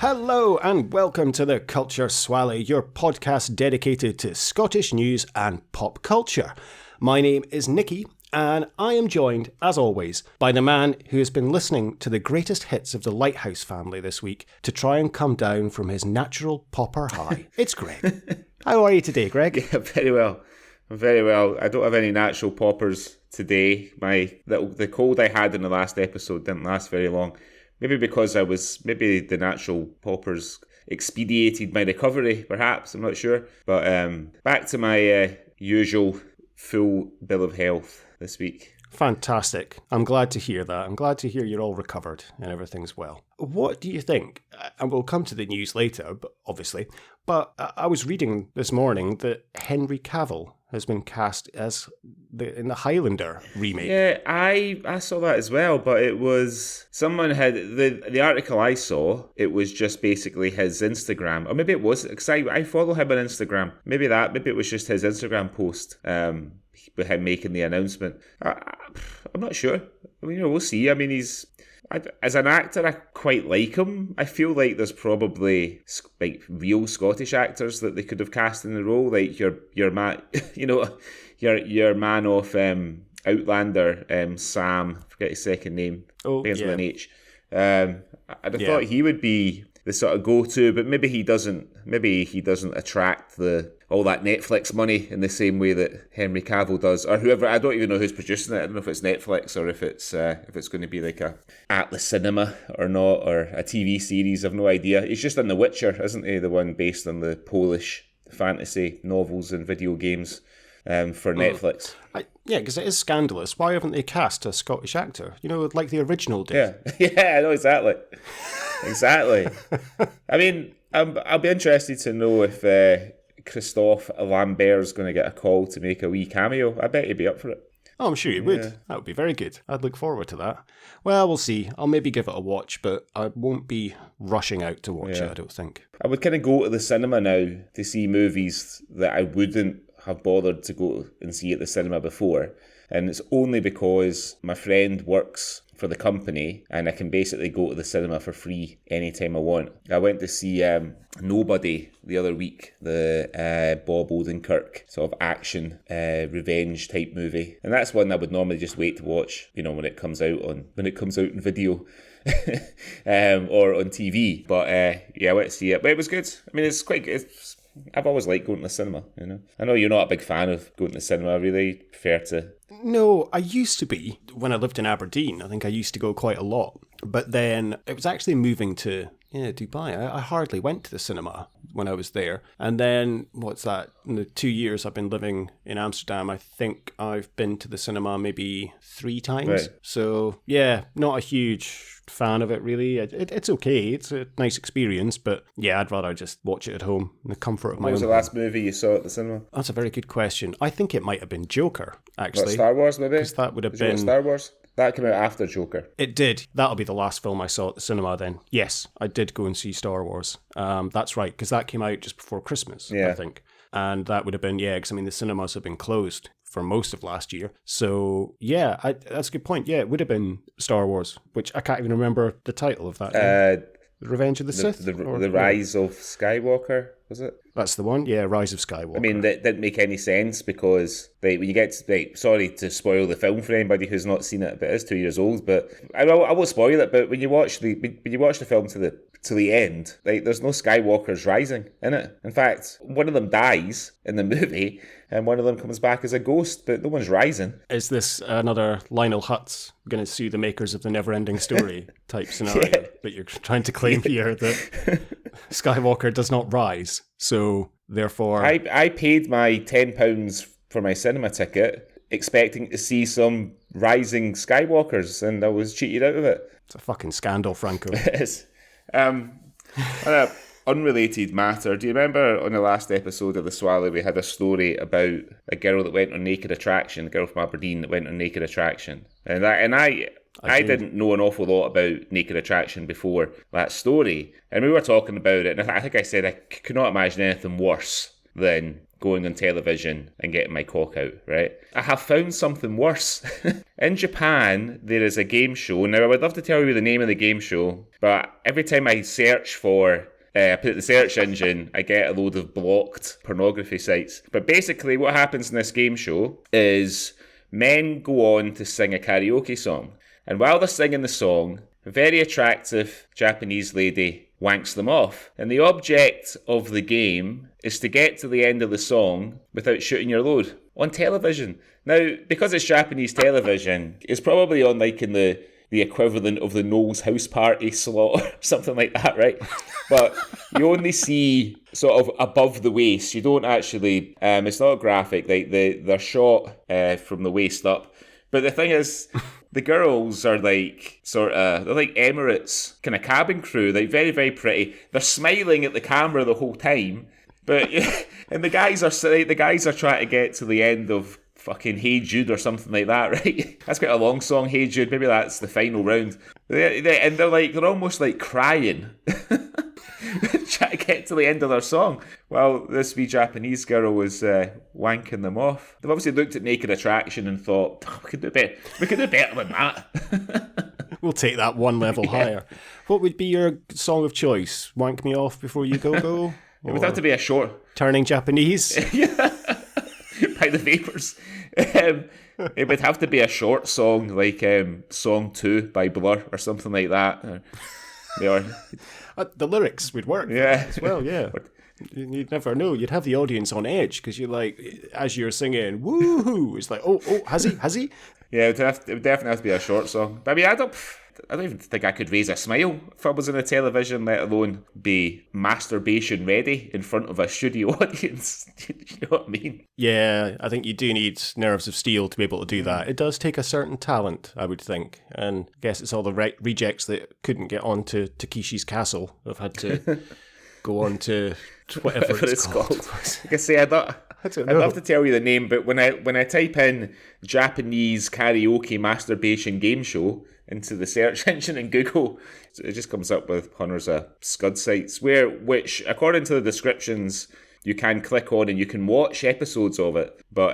Hello and welcome to the Culture Swally, your podcast dedicated to Scottish news and pop culture. My name is Nicky, and I am joined, as always, by the man who has been listening to the greatest hits of the Lighthouse family this week to try and come down from his natural popper high. It's Greg. How are you today, Greg? Yeah, very well. Very well. I don't have any natural poppers today. The cold I had in the last episode didn't last very long. Maybe because maybe the natural poppers expedited my recovery, perhaps. I'm not sure. But back to my usual full bill of health this week. Fantastic. I'm glad to hear that. I'm glad to hear you're all recovered and everything's well. What do you think? And we'll come to the news later, obviously. But I was reading this morning that Henry Cavill has been cast as in the Highlander remake. Yeah, I saw that as well, but it was someone had the article I saw. It was just basically his Instagram, or maybe it was because I follow him on Instagram. Maybe it was just his Instagram post. With him making the announcement. I'm not sure. I mean, we'll see. I mean, as an actor, I quite like him. I feel like there's probably like real Scottish actors that they could have cast in the role, like your man, your man off Outlander, Sam. I forget his second name. Begins with an H. I'd have thought he would be the sort of go-to, but maybe he doesn't. Maybe he doesn't attract all that Netflix money in the same way that Henry Cavill does, or whoever. I don't even know who's producing it. I don't know if it's Netflix or if it's going to be like a Atlas Cinema or not, or a TV series. I've no idea. He's just in The Witcher, isn't he? The one based on the Polish fantasy novels and video games for Netflix. Yeah, because it is scandalous. Why haven't they cast a Scottish actor? You know, like the original did. Yeah, I know exactly. Exactly. I mean, I'll be interested to know if Christophe Lambert's going to get a call to make a wee cameo. I bet he'd be up for it. Oh, I'm sure he would. That would be very good. I'd look forward to that. Well, we'll see. I'll maybe give it a watch, but I won't be rushing out to watch it, I don't think. I would kind of go to the cinema now to see movies that I wouldn't have bothered to go and see at the cinema before. And it's only because my friend works for the company and I can basically go to the cinema for free anytime I want. I went to see Nobody the other week, the Bob Odenkirk sort of action revenge type movie, and that's one I would normally just wait to watch, when it comes out in video or on TV. But I went to see it, but it was good. I mean, it's quite good. I've always liked going to the cinema, I know you're not a big fan of going to the cinema. I really prefer to... No, I used to be. When I lived in Aberdeen, I think I used to go quite a lot. But then it was actually moving to Dubai. I hardly went to the cinema when I was there. And then, in the 2 years I've been living in Amsterdam, I think I've been to the cinema maybe 3 times. Right. So, not a huge fan of it, really. It's okay. It's a nice experience, but I'd rather just watch it at home in the comfort of my own. What was the last movie you saw at the cinema? That's a very good question. I think it might have been Joker, actually. What, Star Wars, maybe? Because that would have been... Star Wars? That came out after Joker. It did. That'll be the last film I saw at the cinema then. Yes, I did go and see Star Wars. That's right, because that came out just before Christmas, I think. And that would have been, because the cinemas have been closed for most of last year. So, that's a good point. Yeah, it would have been Star Wars, which I can't even remember the title of that. Revenge of the Sith? The Rise of Skywalker, was it? That's the one, Rise of Skywalker. I mean, that didn't make any sense because when you get to, sorry to spoil the film for anybody who's not seen it, but it is 2 years old. But I won't spoil it. But when you watch the film to the end, there's no Skywalkers rising in it. In fact, one of them dies in the movie, and one of them comes back as a ghost, but no one's rising. Is this another Lionel Hutz going to sue the makers of the Never-Ending Story type scenario that you're trying to claim here that Skywalker does not rise? So therefore, I paid my £10 for my cinema ticket, expecting to see some rising Skywalkers, and I was cheated out of it. It's a fucking scandal, Franco. It is. On a unrelated matter, do you remember on the last episode of The Swally we had a story about a girl that went on Naked Attraction, a girl from Aberdeen that went on Naked Attraction, and I didn't know an awful lot about Naked Attraction before that story, and we were talking about it, and I think I said I could not imagine anything worse than going on television and getting my cock out, right? I have found something worse. In Japan, there is a game show. Now, I would love to tell you the name of the game show, but every time I search for, I put the search engine, I get a load of blocked pornography sites. But basically, what happens in this game show is men go on to sing a karaoke song. And while they're singing the song, a very attractive Japanese lady wanks them off. And the object of the game is to get to the end of the song without shooting your load on television. Now, because it's Japanese television, it's probably on like in the equivalent of the Noel's House Party slot or something like that, right? But you only see sort of above the waist. You don't actually, it's not graphic, like they're shot from the waist up. But the thing is, the girls are like they're like Emirates kind of cabin crew, like very, very pretty. They're smiling at the camera the whole time, but and the guys are trying to get to the end of fucking Hey Jude or something like that, right? That's quite a long song, Hey Jude. Maybe that's the final round. They're almost like crying. Trying to get to the end of their song. Well, this wee Japanese girl was wanking them off. They've obviously looked at Naked Attraction and thought, we could do better. We could do better than that. We'll take that one level higher. What would be your song of choice? Wank Me Off Before You Go? It would have to be a short. Turning Japanese? By the Vapors. It would have to be a short song, like Song 2 by Blur or something like that. The lyrics would work as well, yeah. You'd never know. You'd have the audience on edge because you're like, as you're singing, woohoo, it's like, oh, has he? Yeah, it would definitely have to be a short song. But I mean, I don't even think I could raise a smile if I was in a television, let alone be masturbation ready in front of a studio audience. You know what I mean? Yeah, I think you do need nerves of steel to be able to do that. It does take a certain talent, I would think. And I guess it's all the rejects that couldn't get on to Takeshi's Castle have had to go on to whatever it's called. Like I say, I'd love to tell you the name, but when I type in Japanese karaoke masturbation game show into the search engine in Google, it just comes up with hundreds of scud sites, which according to the descriptions, you can click on and you can watch episodes of it, but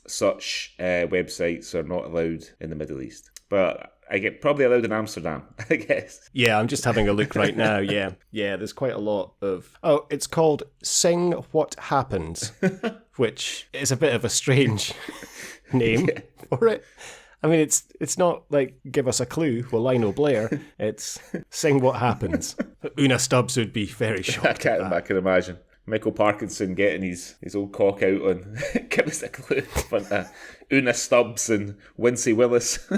such websites are not allowed in the Middle East. But I get probably allowed in Amsterdam, I guess. Yeah, I'm just having a look right now. Yeah, there's quite a lot of... Oh, it's called Sing What Happens, which is a bit of a strange name for it. I mean, it's not like give us a clue, well, Lionel Blair. It's Sing What Happens. Una Stubbs would be very shocked. I can imagine. Michael Parkinson getting his old cock out on give us a clue in front of Una Stubbs and Wincy Willis.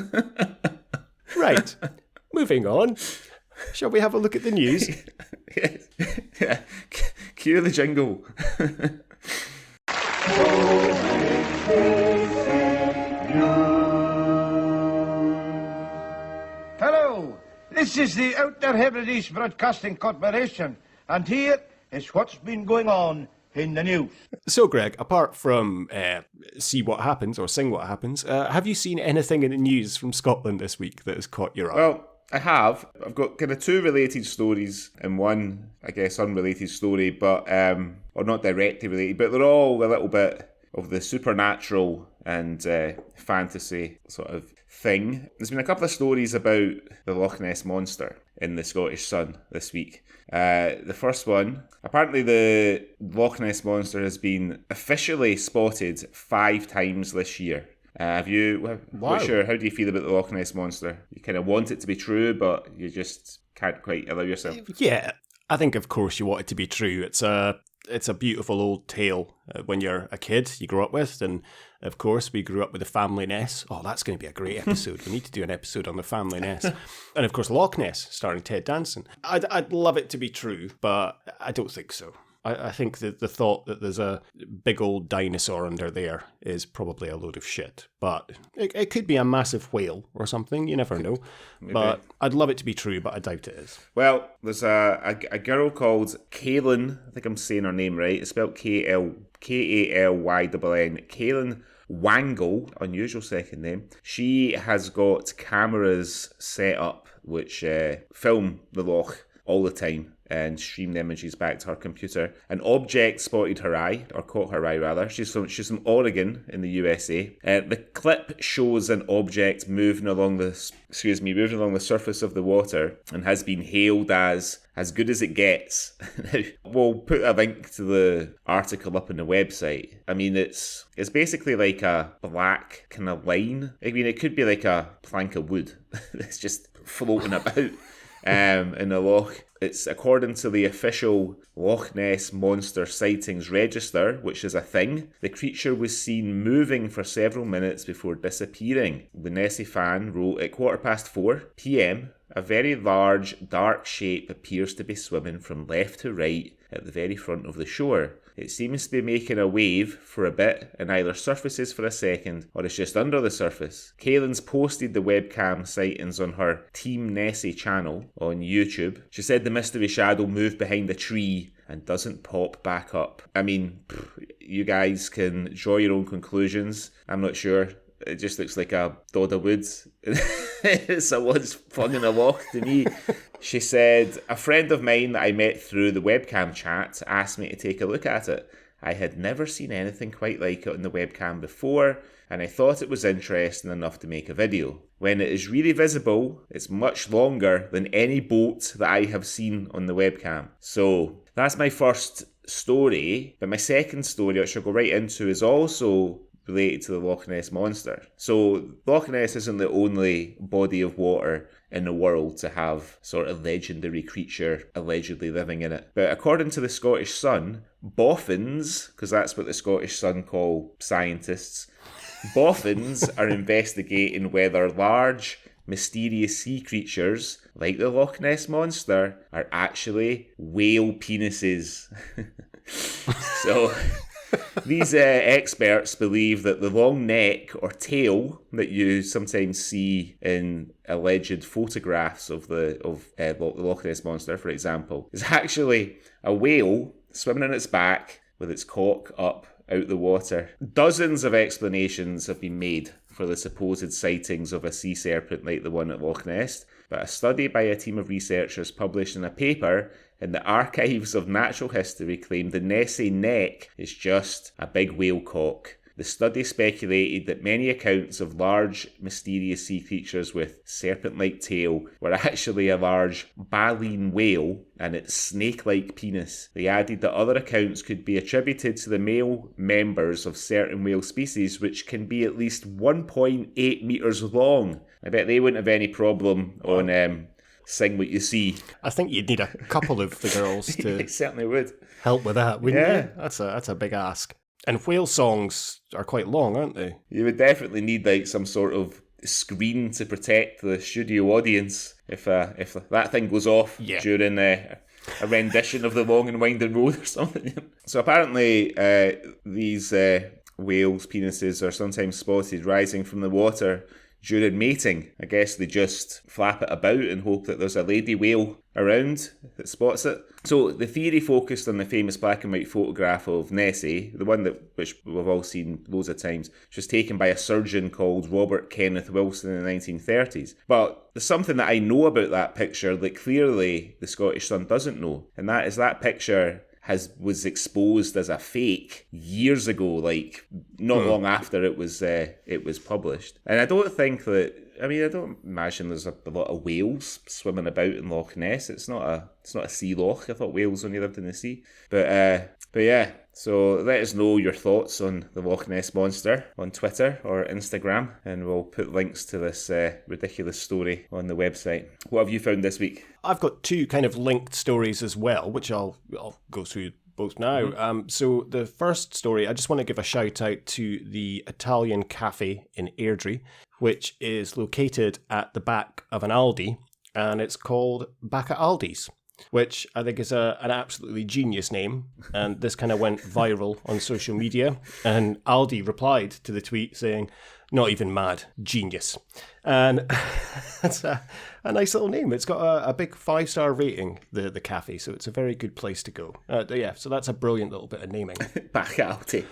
Right. Moving on. Shall we have a look at the news? Yes. Yeah. Cue the jingle. Hello, this is the Outer Hebrides Broadcasting Corporation, and here is what's been going on in the news. So, Greg, apart from See What Happens or Sing What Happens, have you seen anything in the news from Scotland this week that has caught your eye? Well, I have. I've got kind of two related stories and one, I guess, unrelated story, but or not directly related, but they're all a little bit of the supernatural and fantasy sort of thing. There's been a couple of stories about the Loch Ness Monster in the Scottish Sun this week. The first one, apparently the Loch Ness Monster has been officially spotted 5 times this year. Have you? Wow. Sure. How do you feel about the Loch Ness Monster? You kind of want it to be true, but you just can't quite allow yourself. Yeah, I think of course you want it to be true. It's a beautiful old tale when you're a kid you grow up with, and of course we grew up with the family Ness. Oh, that's going to be a great episode. We need to do an episode on the family Ness. And of course Loch Ness, starring Ted Danson. I'd love it to be true, but I don't think so. I think that the thought that there's a big old dinosaur under there is probably a load of shit. But it could be a massive whale or something. You never know. Maybe. But I'd love it to be true, but I doubt it is. Well, there's a girl called Kaylin. I think I'm saying her name right. It's spelled Kalyyn. Kaylin Wangle, unusual second name. She has got cameras set up which film the loch all the time. and streamed the images back to her computer. An object spotted her eye, or caught her eye rather. She's from Oregon in the USA. The clip shows an object moving along the surface of the water and has been hailed as good as it gets. We'll put a link to the article up on the website. I mean, it's basically like a black kind of line. I mean, it could be like a plank of wood. It's just floating about in the loch. It's according to the official Loch Ness Monster sightings register, which is a thing. The creature was seen moving for several minutes before disappearing. The Nessie fan wrote, at 4:15 p.m, a very large, dark shape appears to be swimming from left to right at the very front of the shore. It seems to be making a wave for a bit and either surfaces for a second or is just under the surface. Kaylin's posted the webcam sightings on her Team Nessie channel on YouTube. She said the mystery shadow moved behind a tree and doesn't pop back up. I mean, you guys can draw your own conclusions. I'm not sure. It just looks like a dod of wood. Someone's flung in a loch to me. She said, a friend of mine that I met through the webcam chat asked me to take a look at it. I had never seen anything quite like it on the webcam before, and I thought it was interesting enough to make a video. When it is really visible, it's much longer than any boat that I have seen on the webcam. So that's my first story, but my second story, which I'll go right into, is also related to the Loch Ness Monster. So Loch Ness isn't the only body of water in the world to have sort of legendary creature allegedly living in it. But according to the Scottish Sun, boffins, because that's what the Scottish Sun call scientists, boffins are investigating whether large, mysterious sea creatures like the Loch Ness Monster are actually whale penises. So these experts believe that the long neck or tail that you sometimes see in alleged photographs of the Loch Ness Monster, for example, is actually a whale swimming on its back with its cock up out the water. Dozens of explanations have been made for the supposed sightings of a sea serpent like the one at Loch Ness, but a study by a team of researchers published in a paper in the Archives of Natural History claimed the Nessie neck is just a big whale cock. The study speculated that many accounts of large, mysterious sea creatures with serpent-like tail were actually a large baleen whale and its snake-like penis. They added that other accounts could be attributed to the male members of certain whale species, which can be at least 1.8 metres long. I bet they wouldn't have any problem on Sing What You See. I think you'd need a couple of the girls to They certainly would help with that, wouldn't Yeah. you? That's a big ask. And whale songs are quite long, aren't they? You would definitely need like some sort of screen to protect the studio audience if that thing goes off during a rendition of the Long and Winding Road or something. So apparently these whales' penises are sometimes spotted rising from the water during mating. I guess they just flap it about and hope that there's a lady whale around that spots it. So the theory focused on the famous black and white photograph of Nessie, the one which we've all seen loads of times, which was taken by a surgeon called Robert Kenneth Wilson in the 1930s. But there's something that I know about that picture that clearly the Scottish Sun doesn't know, and that is that picture was exposed as a fake years ago, like not long after it was published. And I don't imagine there's a lot of whales swimming about in Loch Ness. It's not a sea loch. I thought whales only lived in the sea. But yeah. So let us know your thoughts on the Loch Ness Monster on Twitter or Instagram, and we'll put links to this ridiculous story on the website. What have you found this week? I've got two kind of linked stories as well, which I'll go through both now. Mm-hmm. So the first story, I just want to give a shout out to the Italian cafe in Airdrie, which is located at the back of an Aldi, and it's called Back at Aldi's, which I think is an absolutely genius name. And this kind of went viral on social media. And Aldi replied to the tweet saying, "Not even mad, genius." And it's a nice little name. It's got a big 5-star rating, the cafe, so it's a very good place to go. So that's a brilliant little bit of naming. Back at Aldi.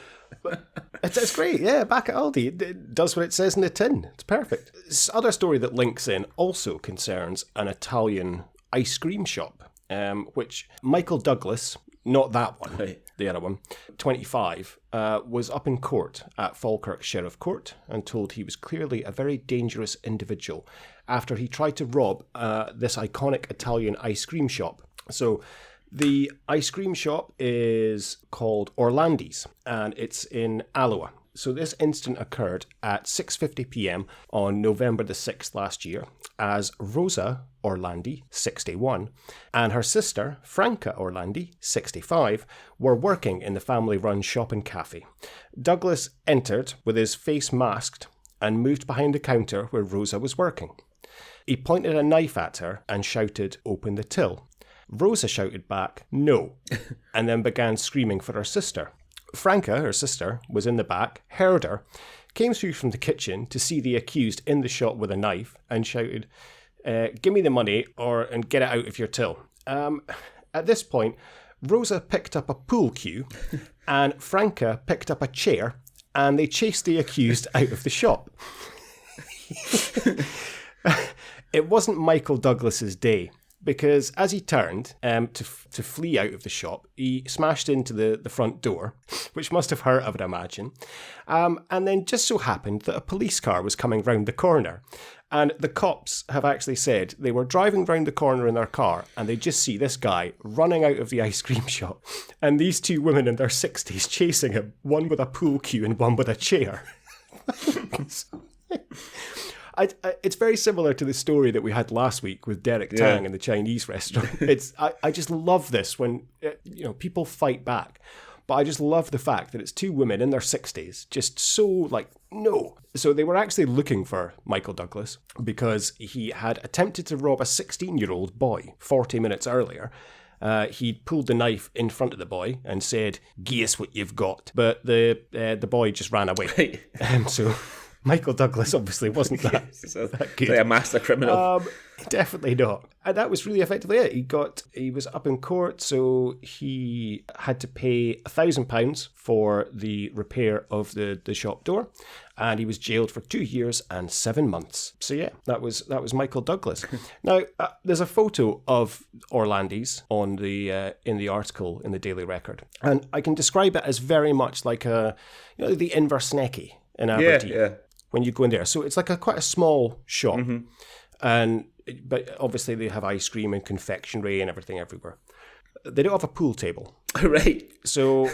It's great, yeah, Back at Aldi. It does what it says in the tin. It's perfect. This other story that links in also concerns an Italian ice cream shop. which Michael Douglas, not that one, Right. the other one, 25, was up in court at Falkirk Sheriff Court and told he was clearly a very dangerous individual after he tried to rob this iconic Italian ice cream shop. So the ice cream shop is called Orlandi's and it's in Alloa. So this incident occurred at 6:50 p.m. on November the 6th last year as Rosa Orlandi, 61, and her sister, Franca Orlandi, 65, were working in the family-run shop and cafe. Douglas entered with his face masked and moved behind the counter where Rosa was working. He pointed a knife at her and shouted, "Open the till." Rosa shouted back, "No," and then began screaming for her sister. Franca, her sister, was in the back, heard her, came through from the kitchen to see the accused in the shop with a knife and shouted, "Give me the money and get it out of your till." At this point, Rosa picked up a pool cue and Franca picked up a chair and they chased the accused out of the shop. It wasn't Michael Douglas's day, because as he turned to flee out of the shop, he smashed into the front door, which must have hurt, I would imagine. And then just so happened that a police car was coming round the corner. And the cops have actually said they were driving round the corner in their car and they just see this guy running out of the ice cream shop and these two women in their 60s chasing him, one with a pool cue and one with a chair. It's very similar to the story that we had last week with Derek Tang in the Chinese restaurant. I just love this when people fight back, but I just love the fact that it's two women in their 60s, just so like, no. So they were actually looking for Michael Douglas because he had attempted to rob a 16-year-old boy 40 minutes earlier. He'd pulled the knife in front of the boy and said, "Guess what you've got," but the boy just ran away. So Michael Douglas obviously wasn't that good. Like a master criminal. Definitely not. And that was really effectively it. He was up in court, so he had to pay £1,000 for the repair of the shop door, and he was jailed for 2 years and 7 months. So yeah, that was Michael Douglas. Now there's a photo of Orlandi's on in the article in the Daily Record, and I can describe it as very much like the Inversnecki in Aberdeen. Yeah. When you go in there. So it's like quite a small shop. But obviously they have ice cream and confectionery and everything everywhere. They don't have a pool table. Right. So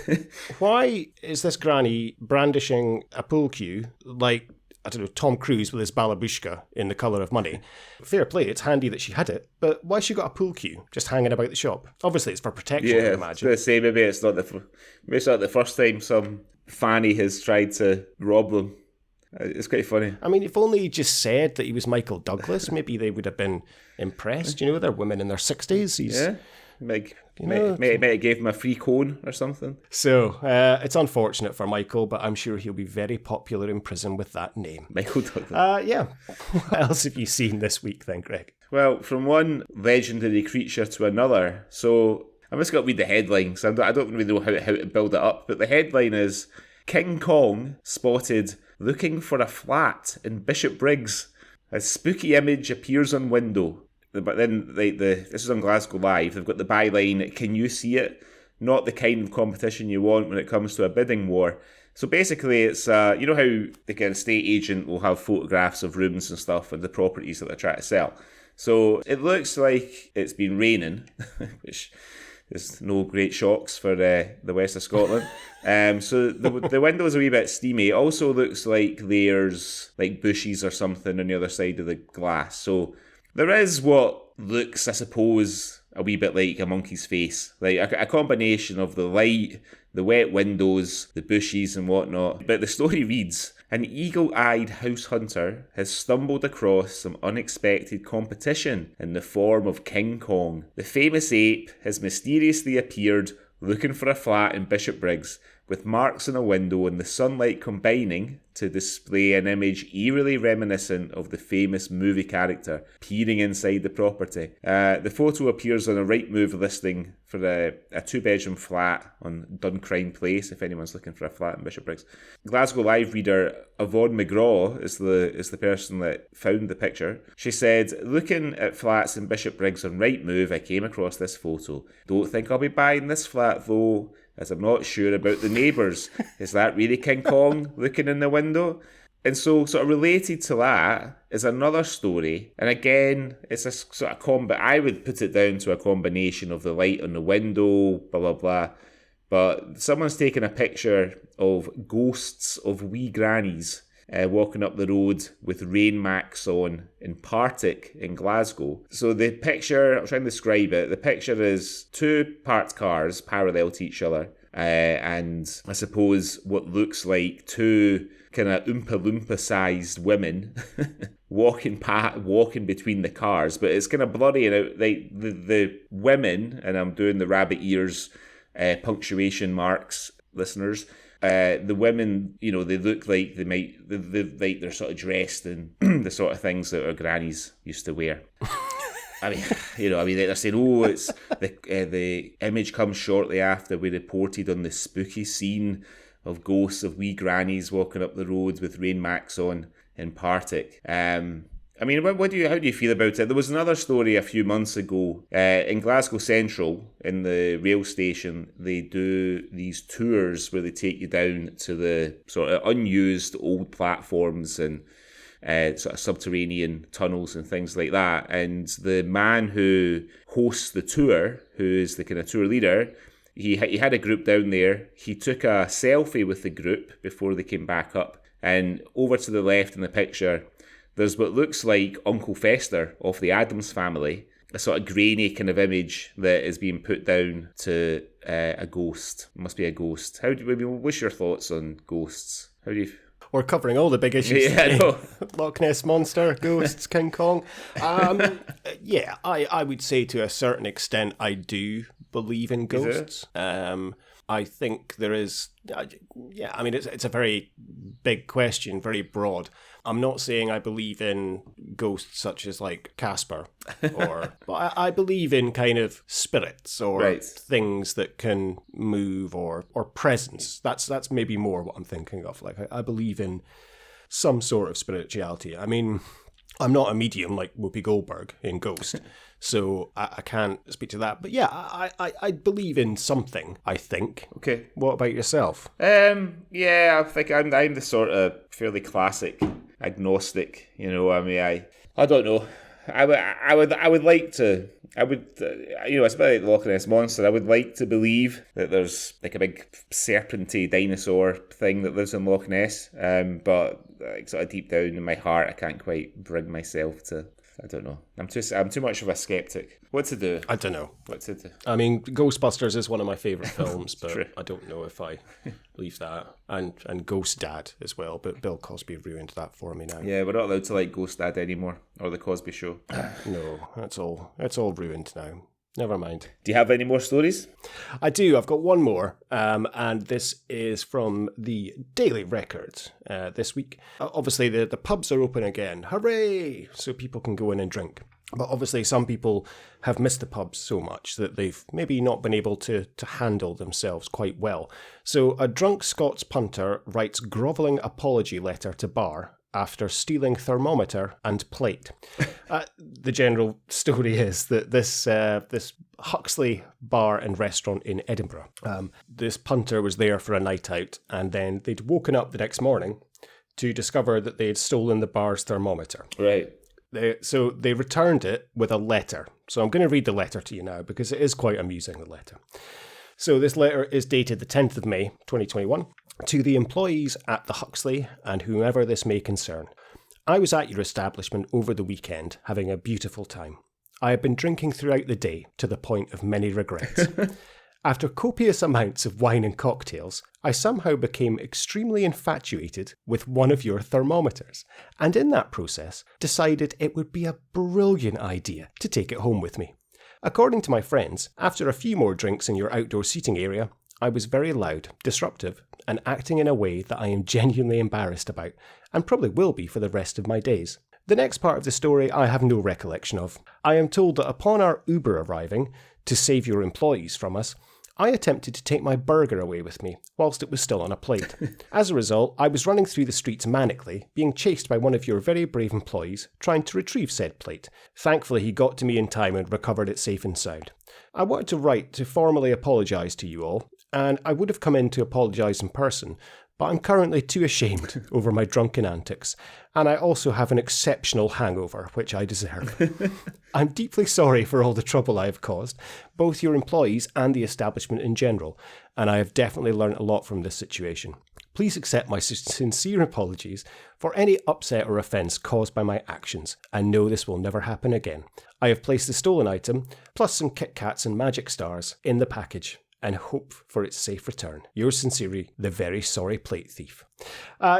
why is this granny brandishing a pool cue like, I don't know, Tom Cruise with his balabushka in The Colour of Money? Fair play, it's handy that she had it, but why has she got a pool cue just hanging about the shop? Obviously it's for protection, I would imagine. I was going to say, maybe it's not the first time some fanny has tried to rob them. It's quite funny. I mean, if only he just said that he was Michael Douglas, maybe they would have been impressed. They're women in their 60s. Might have gave him a free cone or something. So, it's unfortunate for Michael, but I'm sure he'll be very popular in prison with that name. Michael Douglas. Yeah. What else have you seen this week then, Greg? Well, from one legendary creature to another. So, I'm just going to read the headline, so I don't really know how to build it up, but the headline is, King Kong spotted looking for a flat in Bishopbriggs. A spooky image appears on window. But then this is on Glasgow Live. They've got the byline, "Can you see it? Not the kind of competition you want when it comes to a bidding war." So basically it's, how the estate agent will have photographs of rooms and stuff and the properties that they're trying to sell. So it looks like it's been raining, which is no great shocks for the west of Scotland. So the window's a wee bit steamy. It also looks like there's like bushes or something on the other side of the glass. So there is what looks, I suppose, a wee bit like a monkey's face. Like a combination of the light, the wet windows, the bushes and whatnot. But the story reads, an eagle-eyed house hunter has stumbled across some unexpected competition in the form of King Kong. The famous ape has mysteriously appeared looking for a flat in Bishopbriggs, with marks in a window and the sunlight combining to display an image eerily reminiscent of the famous movie character peering inside the property. The photo appears on a Rightmove listing for a two-bedroom flat on Duncrine Place, if anyone's looking for a flat in Bishopbriggs. Glasgow Live reader Yvonne McGraw is the person that found the picture. She said, looking at flats in Bishopbriggs on Rightmove, I came across this photo. Don't think I'll be buying this flat though, as I'm not sure about the neighbours. Is that really King Kong looking in the window? And so sort of related to that is another story. And again, it's a sort of I would put it down to a combination of the light on the window, blah, blah, blah. But someone's taken a picture of ghosts of wee grannies walking up the road with rain macs on in Partick in Glasgow. So the picture, I'm trying to describe it, the picture is two parked cars parallel to each other. And I suppose what looks like two kind of Oompa Loompa sized women walking between the cars, but it's kind of blurry and out. Like the women, and I'm doing the rabbit ears punctuation marks, listeners. The women, you know, they look like they're sort of dressed in the sort of things that our grannies used to wear. I mean, they're saying, oh, it's the image comes shortly after we reported on the spooky scene of ghosts of wee grannies walking up the road with rain macs on in Partick. I mean, how do you feel about it? There was another story a few months ago in Glasgow Central, in the rail station. They do these tours where they take you down to the sort of unused old platforms and sort of subterranean tunnels and things like that. And the man who hosts the tour, who is the kind of tour leader, he had a group down there. He took a selfie with the group before they came back up. And over to the left in the picture, there's what looks like Uncle Fester of the Addams Family, a sort of grainy kind of image that is being put down to a ghost. It must be a ghost. What's your thoughts on ghosts? How do you... We're covering all the big issues today. Loch Ness Monster, ghosts, King Kong. Yeah, I would say to a certain extent I do believe in ghosts. I think there is... Yeah, I mean, it's a very big question, very broad. I'm not saying I believe in ghosts such as like Casper, but I believe in kind of spirits or things that can move or presence. That's maybe more what I'm thinking of. Like I believe in some sort of spirituality. I mean, I'm not a medium like Whoopi Goldberg in Ghost, so I can't speak to that. But yeah, I believe in something, I think. Okay. What about yourself? Yeah, I think I'm the sort of fairly classic agnostic. You know, I mean, I don't know. I would like to. It's about like the Loch Ness Monster. I would like to believe that there's like a big serpenty dinosaur thing that lives in Loch Ness. But like sort of deep down in my heart, I can't quite bring myself to. I don't know. I'm too much of a skeptic. What to do? I don't know. What to do? I mean, Ghostbusters is one of my favourite films, but True. I don't know if I believe that. And Ghost Dad as well, but Bill Cosby ruined that for me now. Yeah, we're not allowed to like Ghost Dad anymore, or The Cosby Show. No, it's all ruined now. Never mind. Do you have any more stories? I do. I've got one more, and this is from the Daily Record this week. Obviously, the pubs are open again. Hooray! So people can go in and drink. But obviously, some people have missed the pubs so much that they've maybe not been able to handle themselves quite well. So a drunk Scots punter writes grovelling apology letter to bar after stealing thermometer and plate. The general story is that this Huxley bar and restaurant in Edinburgh, this punter was there for a night out, and then they'd woken up the next morning to discover that they had stolen the bar's thermometer. Right. So they returned it with a letter. So I'm going to read the letter to you now because it is quite amusing, the letter. So this letter is dated the 10th of May, 2021. To the employees at the Huxley and whomever this may concern. I was at your establishment over the weekend having a beautiful time. I have been drinking throughout the day to the point of many regrets. After copious amounts of wine and cocktails, I somehow became extremely infatuated with one of your thermometers, and in that process decided it would be a brilliant idea to take it home with me. According to my friends, after a few more drinks in your outdoor seating area, I was very loud, disruptive, and acting in a way that I am genuinely embarrassed about, and probably will be for the rest of my days. The next part of the story I have no recollection of. I am told that upon our Uber arriving, to save your employees from us, I attempted to take my burger away with me, whilst it was still on a plate. As a result, I was running through the streets manically, being chased by one of your very brave employees, trying to retrieve said plate. Thankfully, he got to me in time and recovered it safe and sound. I wanted to write to formally apologise to you all, and I would have come in to apologise in person, but I'm currently too ashamed over my drunken antics, and I also have an exceptional hangover, which I deserve. I'm deeply sorry for all the trouble I have caused, both your employees and the establishment in general, and I have definitely learnt a lot from this situation. Please accept my sincere apologies for any upset or offence caused by my actions, and know this will never happen again. I have placed the stolen item, plus some Kit Kats and Magic Stars, in the package, and hope for its safe return. Yours sincerely, the very sorry plate thief.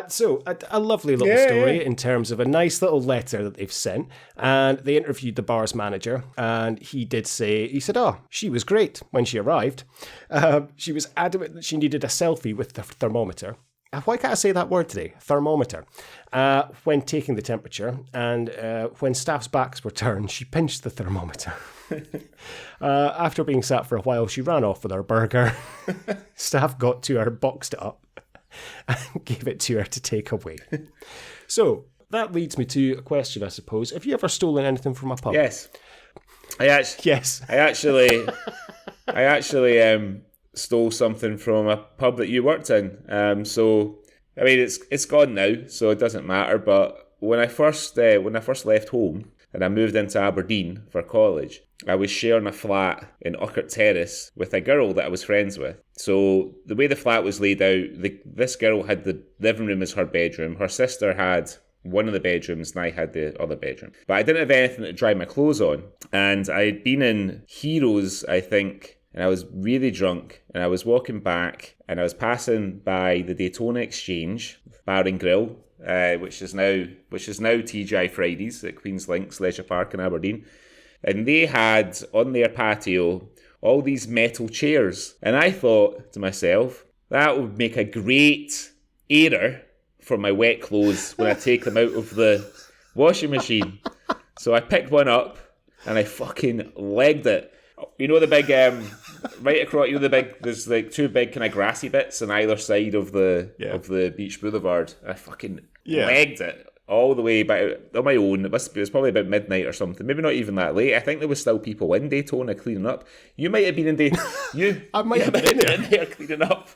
So a lovely little story in terms of a nice little letter that they've sent. And they interviewed the bar's manager, and he said, oh, she was great when she arrived. She was adamant that she needed a selfie with the thermometer. Why can't I say that word today? Thermometer. When taking the temperature, and when staff's backs were turned, she pinched the thermometer. After being sat for a while, she ran off with her burger. Staff got to her, boxed it up, and gave it to her to take away. So, that leads me to a question, I suppose. Have you ever stolen anything from a pub? Yes. I actually stole something from a pub that you worked in. So, I mean, it's gone now, so it doesn't matter. But when I first left home and I moved into Aberdeen for college, I was sharing a flat in Uckert Terrace with a girl that I was friends with. So the way the flat was laid out, this girl had the living room as her bedroom. Her sister had one of the bedrooms and I had the other bedroom. But I didn't have anything to dry my clothes on. And I'd been in Heroes, I think, and I was really drunk, and I was walking back, and I was passing by the Daytona Exchange Bar and Grill, which is now TGI Fridays at Queen's Links Leisure Park in Aberdeen, and they had on their patio all these metal chairs, and I thought to myself, that would make a great airer for my wet clothes when I take them out of the washing machine. So I picked one up and I fucking legged it. You know the big, right across, there's like two big kind of grassy bits on either side of the beach boulevard. I fucking legged it all the way back on my own. It was probably about midnight or something. Maybe not even that late. I think there was still people in Daytona cleaning up. You might have been in Daytona. I might have been in there cleaning up.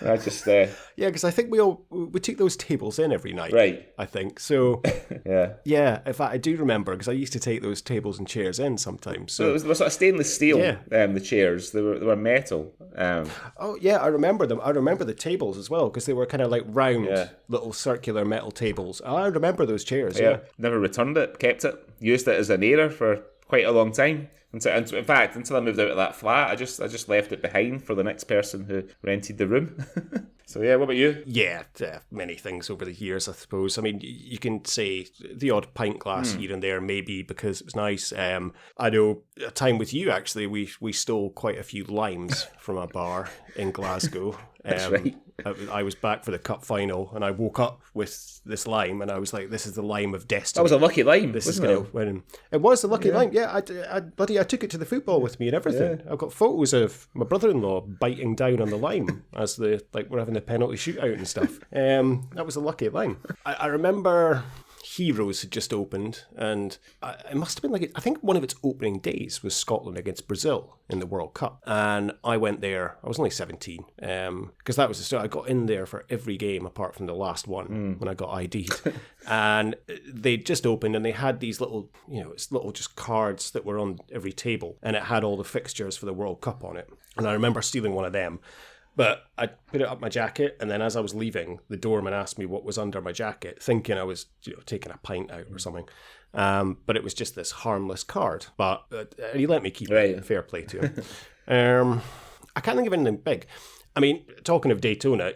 I just because I think we took those tables in every night, right? I think so. yeah. In fact, I do remember because I used to take those tables and chairs in sometimes. So they were sort of stainless steel. The chairs they were metal. Oh yeah, I remember them. I remember the tables as well because they were kind of like round little circular metal tables. I remember those chairs. Yeah, never returned it, kept it, used it as an airer for quite a long time. Until I moved out of that flat, I just left it behind for the next person who rented the room. So yeah, what about you? Yeah, many things over the years, I suppose. I mean, you can say the odd pint glass here and there, maybe because it was nice. I know a time with you actually, we stole quite a few limes from a bar in Glasgow. That's right. I was back for the cup final, and I woke up with this lime, and I was like, "This is the lime of destiny." That was a lucky lime. This is going to win. It was a lucky lime. Yeah, I took it to the football with me and everything. I've got photos of my brother-in-law biting down on the lime as we're having the penalty shootout and stuff. That was a lucky lime. I remember Heroes had just opened, and it must have been I think one of its opening days was Scotland against Brazil in the World Cup, and I went there. I was only 17, because that was the start. I got in there for every game apart from the last one when I got ID'd, and they just opened, and they had these little, it's little just cards that were on every table, and it had all the fixtures for the World Cup on it, and I remember stealing one of them. But I put it up my jacket, and then as I was leaving, the doorman asked me what was under my jacket, thinking I was taking a pint out or something. But it was just this harmless card. But he let me keep it. Fair play to him. I can't think of anything big. I mean, talking of Daytona,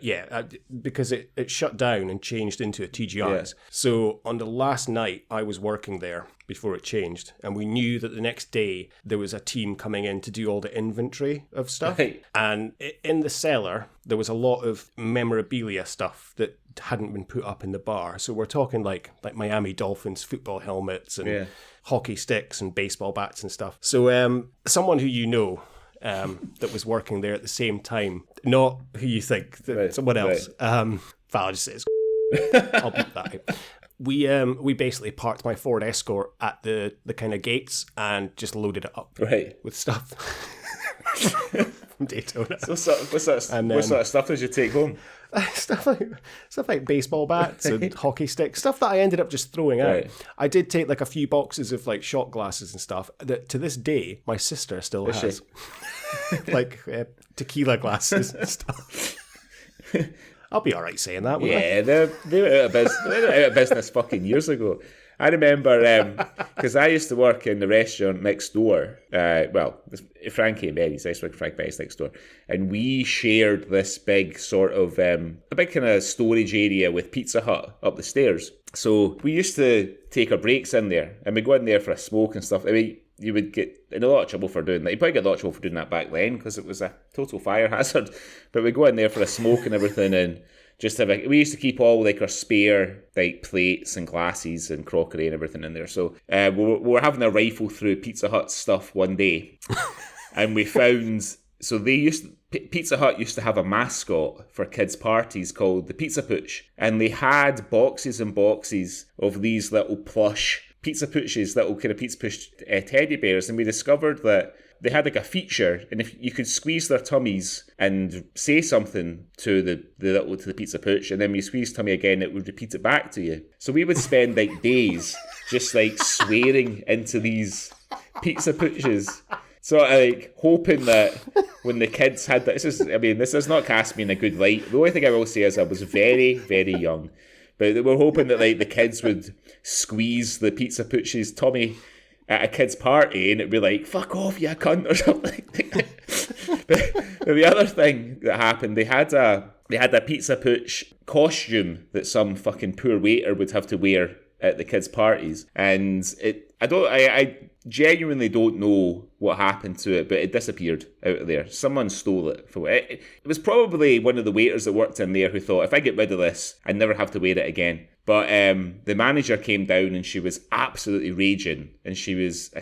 because it shut down and changed into a TGI's. Yeah. So on the last night, I was working there before it changed, and we knew that the next day there was a team coming in to do all the inventory of stuff. Right. And in the cellar, there was a lot of memorabilia stuff that hadn't been put up in the bar. So we're talking like Miami Dolphins football helmets and hockey sticks and baseball bats and stuff. So someone who you know that was working there at the same time, not who you think, someone else. I'll just say I'll beat that out. We basically parked my Ford Escort at the kind of gates and just loaded it up with stuff from Daytona. So what sort of stuff did you take home? Stuff like baseball bats and hockey sticks, stuff that I ended up just throwing out. I did take like a few boxes of like shot glasses and stuff that to this day my sister still has. Like tequila glasses and stuff. I'll be all right saying that, won't I? They went out of business. They went out of business fucking years ago. I remember because I used to work in the restaurant next door. Frankie and Mary's. I used to work at Frank Mary's next door, and we shared this big sort of a big kind of storage area with Pizza Hut up the stairs. So we used to take our breaks in there, and we'd go in there for a smoke and stuff. I mean, you would get in a lot of trouble for doing that. You probably get a lot of trouble for doing that back then because it was a total fire hazard. But we'd go in there for a smoke and everything, and just have we used to keep all like our spare like plates and glasses and crockery and everything in there. So we were having a rifle through Pizza Hut stuff one day, and we found Pizza Hut used to have a mascot for kids' parties called the Pizza Pooch, and they had boxes and boxes of these little plush Pizza Pooches, little kind of Pizza Pooch teddy bears, and we discovered that they had like a feature, and if you could squeeze their tummies and say something to the Pizza Pooch, and then when you squeeze tummy again, it would repeat it back to you. So we would spend like days just like swearing into these Pizza Pooches. So like hoping that when the kids had that, this does not cast me in a good light. The only thing I will say is I was very, very young. But they were hoping that like the kids would squeeze the Pizza Pooch's tummy at a kid's party, and it'd be like, "Fuck off, you cunt," or something. But the other thing that happened, they had a Pizza Pooch costume that some fucking poor waiter would have to wear at the kids' parties, and I genuinely don't know what happened to it, but it disappeared out of there. Someone stole it. It was probably one of the waiters that worked in there who thought, if I get rid of this, I'd never have to wear it again. But the manager came down and she was absolutely raging, and she was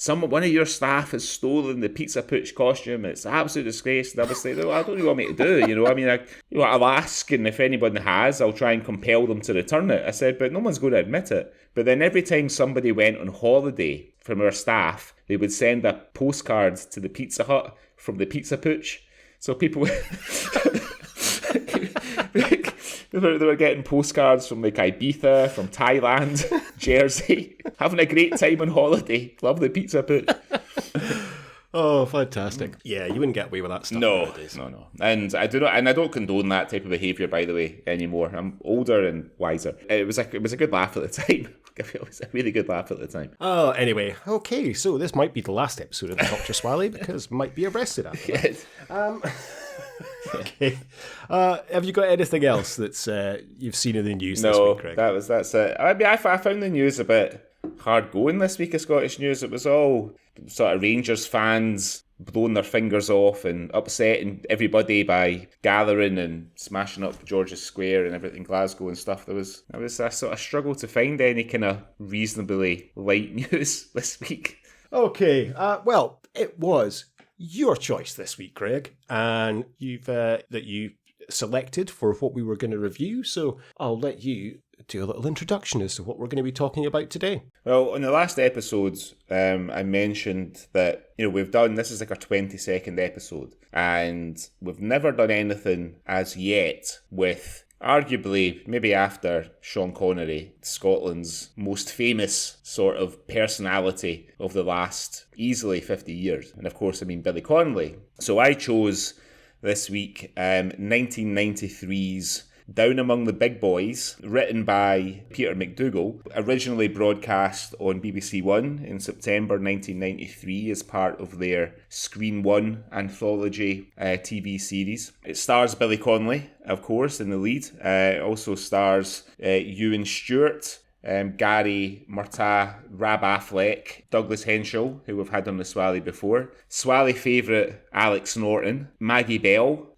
one of your staff has stolen the Pizza Pooch costume. It's an absolute disgrace. And I was like, I don't know what you want me to do. You know, I mean, I'll ask, and if anyone has, I'll try and compel them to return it. I said, but no one's going to admit it. But then every time somebody went on holiday from our staff, they would send a postcard to the Pizza Hut from the Pizza Pooch. So people they were getting postcards from like Ibiza, from Thailand, Jersey, having a great time on holiday. Love the Pizza Pooch. Oh, fantastic! Yeah, you wouldn't get away with that stuff nowadays. No. And I don't condone that type of behaviour, by the way, anymore. I'm older and wiser. It was a good laugh at the time. It was a really good laugh at the time. Oh, anyway, okay. So this might be the last episode of the Culture Swally because might be arrested after that. Okay. Have you got anything else that's you've seen in the news this week, Craig? No, that's it. I mean, I found the news a bit hard going this week of Scottish news. It was all sort of Rangers fans blowing their fingers off and upsetting everybody by gathering and smashing up George's Square and everything, Glasgow and stuff. There was a sort of struggle to find any kind of reasonably light news this week. Okay, well, it was your choice this week, Craig, and you selected for what we were going to review, so I'll let you do a little introduction as to what we're going to be talking about today. Well, on the last episodes, I mentioned that, this is like our 22nd episode, and we've never done anything as yet with, arguably, maybe after Sean Connery, Scotland's most famous sort of personality of the last easily 50 years. And of course, I mean Billy Connolly. So I chose this week 1993's Down Among the Big Boys, written by Peter McDougall, originally broadcast on BBC One in September 1993 as part of their Screen One anthology TV series. It stars Billy Connolly, of course, in the lead. It also stars Ewan Stewart, Gary Murtagh, Rab Affleck, Douglas Henschel, who we've had on the Swally before, Swally favourite Alex Norton, Maggie Bell,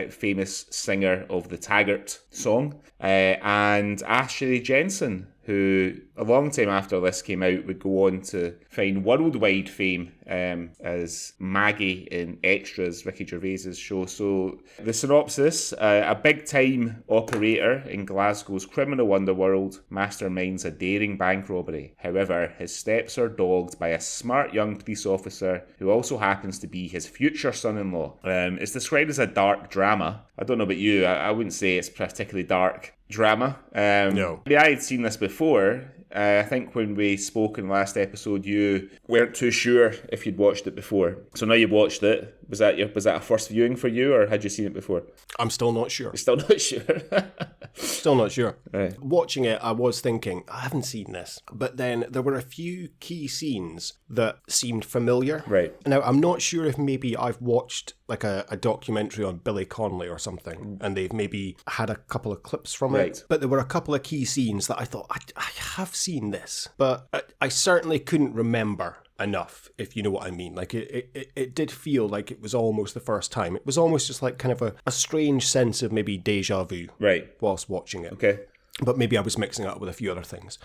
famous singer of the Taggart song, and Ashley Jensen, who a long time after this came out would go on to find worldwide fame as Maggie in Extras, Ricky Gervais's show. So the synopsis, a big-time operator in Glasgow's criminal underworld masterminds a daring bank robbery. However, his steps are dogged by a smart young police officer who also happens to be his future son-in-law. It's described as a dark drama. I don't know about you, I wouldn't say it's particularly dark drama. No. I had seen this before. I think when we spoke in the last episode, you weren't too sure if you'd watched it before. So now you've watched it. Was that a first viewing for you, or had you seen it before? I'm still not sure. You're still not sure? Still not sure. Right. Watching it, I was thinking, I haven't seen this. But then there were a few key scenes that seemed familiar. Right. Now, I'm not sure if maybe I've watched like a documentary on Billy Connolly or something, and they've maybe had a couple of clips from it. But there were a couple of key scenes that I thought, I have seen this. But I certainly couldn't remember enough, if you know what I mean. Like it did feel like it was almost the first time. It was almost just like kind of a strange sense of maybe deja vu whilst watching it. Okay. But maybe I was mixing it up with a few other things.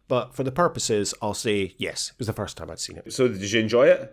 But for the purposes, I'll say yes, it was the first time I'd seen it. So did you enjoy it?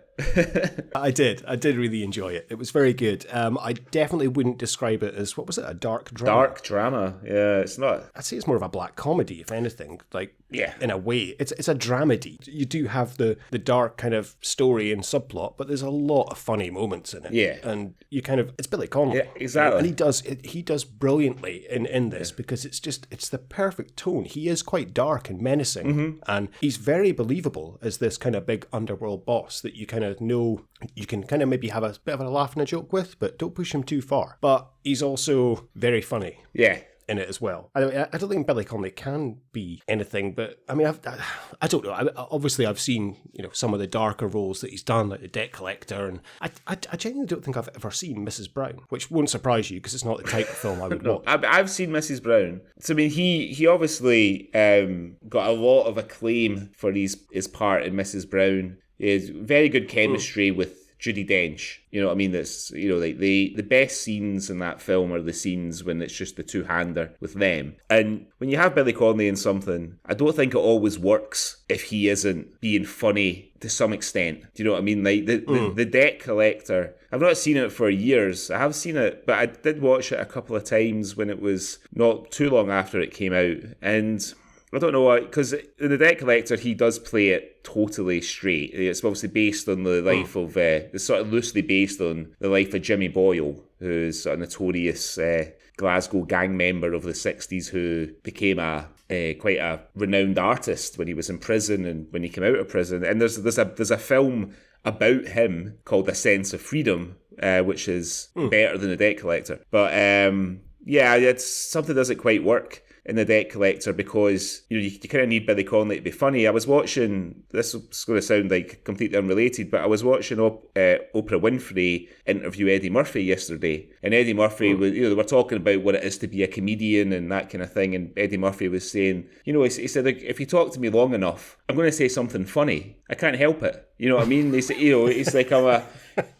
I did really enjoy it. It was very good. I definitely wouldn't describe it as, what was it, a dark drama? Dark drama, yeah, it's not. I'd say it's more of a black comedy, if anything. Like, yeah, in a way. It's a dramedy. You do have the dark kind of story and subplot, but there's a lot of funny moments in it. Yeah. And you kind of, it's Billy Connolly. Yeah, exactly. And he does brilliantly in this because it's the perfect tone. He is quite dark and menacing. Mm-hmm. And he's very believable as this kind of big underworld boss that you kind of know you can kind of maybe have a bit of a laugh and a joke with, but don't push him too far. But he's also very funny. Yeah. In it as well. I don't think Billy Connolly can be anything, but I mean, I don't know. Obviously, I've seen some of the darker roles that he's done, like The Debt Collector, and I genuinely don't think I've ever seen Mrs. Brown, which won't surprise you because it's not the type of film I would watch. I've seen Mrs. Brown. So I mean, he obviously got a lot of acclaim for his part in Mrs. Brown. He has very good chemistry with Judi Dench. You know what I mean? That's, like the best scenes in that film are the scenes when it's just the two-hander with them. And when you have Billy Connolly in something, I don't think it always works if he isn't being funny to some extent. Do you know what I mean? Like the Debt Collector, I've not seen it for years. I have seen it, but I did watch it a couple of times when it was not too long after it came out. And I don't know, because in The Debt Collector, he does play it totally straight. It's obviously based on the life of, it's sort of loosely based on the life of Jimmy Boyle, who's a notorious Glasgow gang member of the 60s who became quite a renowned artist when he was in prison and when he came out of prison. And there's a film about him called A Sense of Freedom, which is better than The Debt Collector. But it's something that doesn't quite work in The Debt Collector because you kind of need Billy Connolly to be funny. I was watching, this is going to sound like completely unrelated, but I was watching Oprah Winfrey interview Eddie Murphy yesterday, and Eddie Murphy was, they were talking about what it is to be a comedian and that kind of thing, and Eddie Murphy was saying, he said, like, if you talk to me long enough, I'm going to say something funny. I can't help it. You know what I mean? They say, it's like